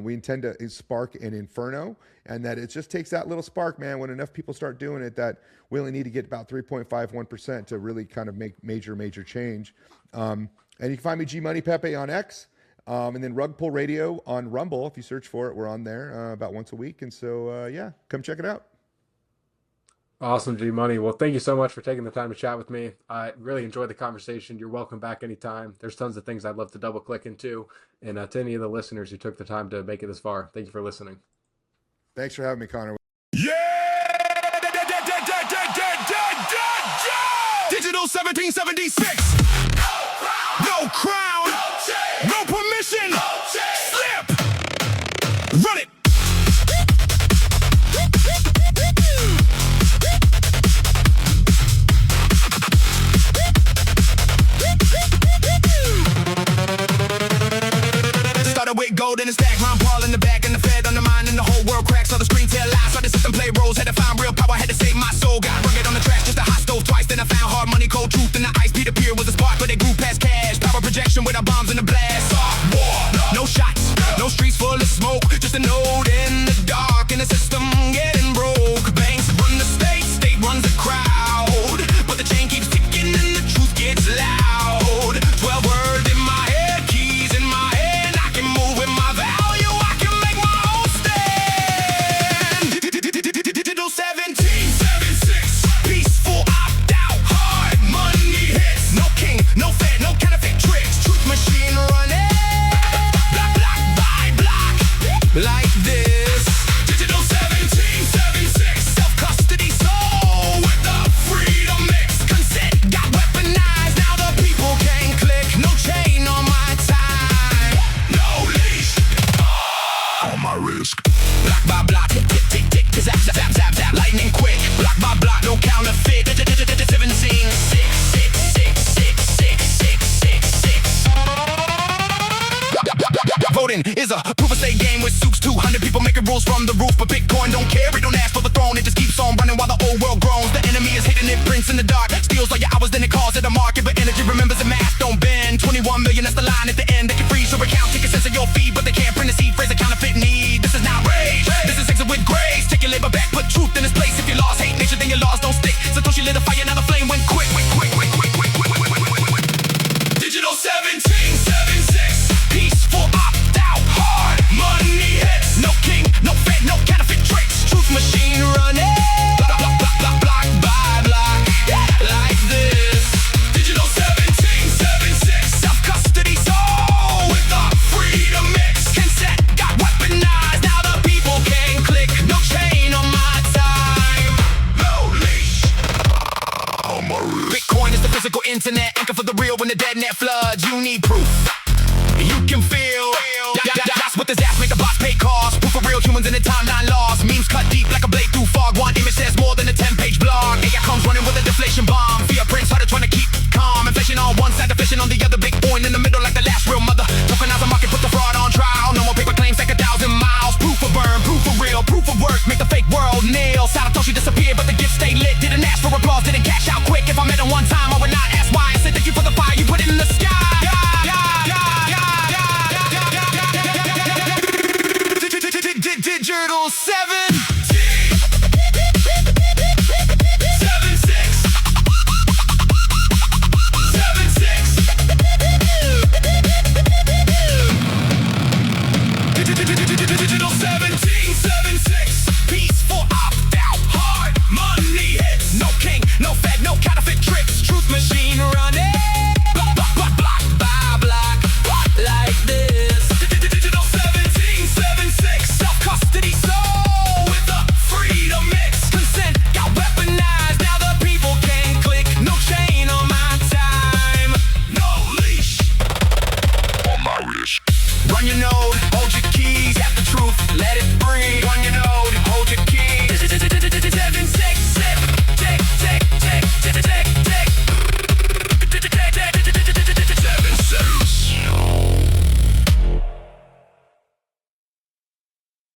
We intend to spark an inferno, and that it just takes that little spark, man. When enough people start doing it, that we only need to get about 3.51% to really kind of make major change. And you can find me GMoney Pepe on X. And then Rugpull Radio on Rumble. If you search for it, we're on there about once a week. And so, yeah, come check it out. Awesome, GMoney. Well, thank you so much for taking the time to chat with me. I really enjoyed the conversation. You're welcome back anytime. There's tons of things I'd love to double click into. And to any of the listeners who took the time to make it this far, thank you for listening. Thanks for having me, Connor. Yeah! Digital 1776. No crown. No permission. Slip. Run it. Started with gold in the stack, Rugpull in the back, and the Fed on the mind, and the whole world cracks. Saw the screen tell lies, saw the system play roles, had to find real power, had to save my soul. Got rugged on the trash, just a hot stove twice. Then I found hard money, cold truth in the ice. Peter Peer was a spark, but they grew past cash. Power projection with our bombs in the blast. Soft war, no shots, no streets full of smoke, just a node in the dark, and the system getting broke. Banks run the state, state runs the crowd, but the chain keeps ticking and the truth gets loud. 12 words in my head, keys in my hand, I can move with my value, I can make my own stand. Digital 1776, peaceful opt out, hard money hits, no king, no fed, no counterfeit tricks, truth machine running, block by block, like this. Digital 1776. Zap, zap, zap, lightning quick. Block by block, no counterfeit. 17, 6, 6, 6, 6, 6, 6, 6, 6. Voting is a proof of stake game with soups. 200 people making rules from the roof, but Bitcoin don't care. It don't ask for the throne. It just keeps on running while the old world groans. The enemy is hidden, it prints in the dark. Steals all your hours, then it calls it a market. But energy remembers the math don't bend. 21 million, that's the line at the end. They can freeze your account, take a sense of your fee, but they can't print a seed phrase a counterfeit need. This is not rage. This is exit with grace. Take your labor back, put truth in its place. If you lost hate nature, then your laws don't stick. Satoshi lit a fire, now the flame went quick. Digital 1776. Peaceful opt-out, hard money hits. No king, no fed, no counterfeit tricks. Truth machine running. Block by block, like this. Digital 1776. Self-custody soul with a freedom mix. Consent got weaponized, now the people can click. No chain on my time. No leash. Bitcoin is the physical internet, anchor for the real when the dead net floods. You need proof. You can feel. That's what the zaps make the blocks pay cost. Proof for real humans in the time.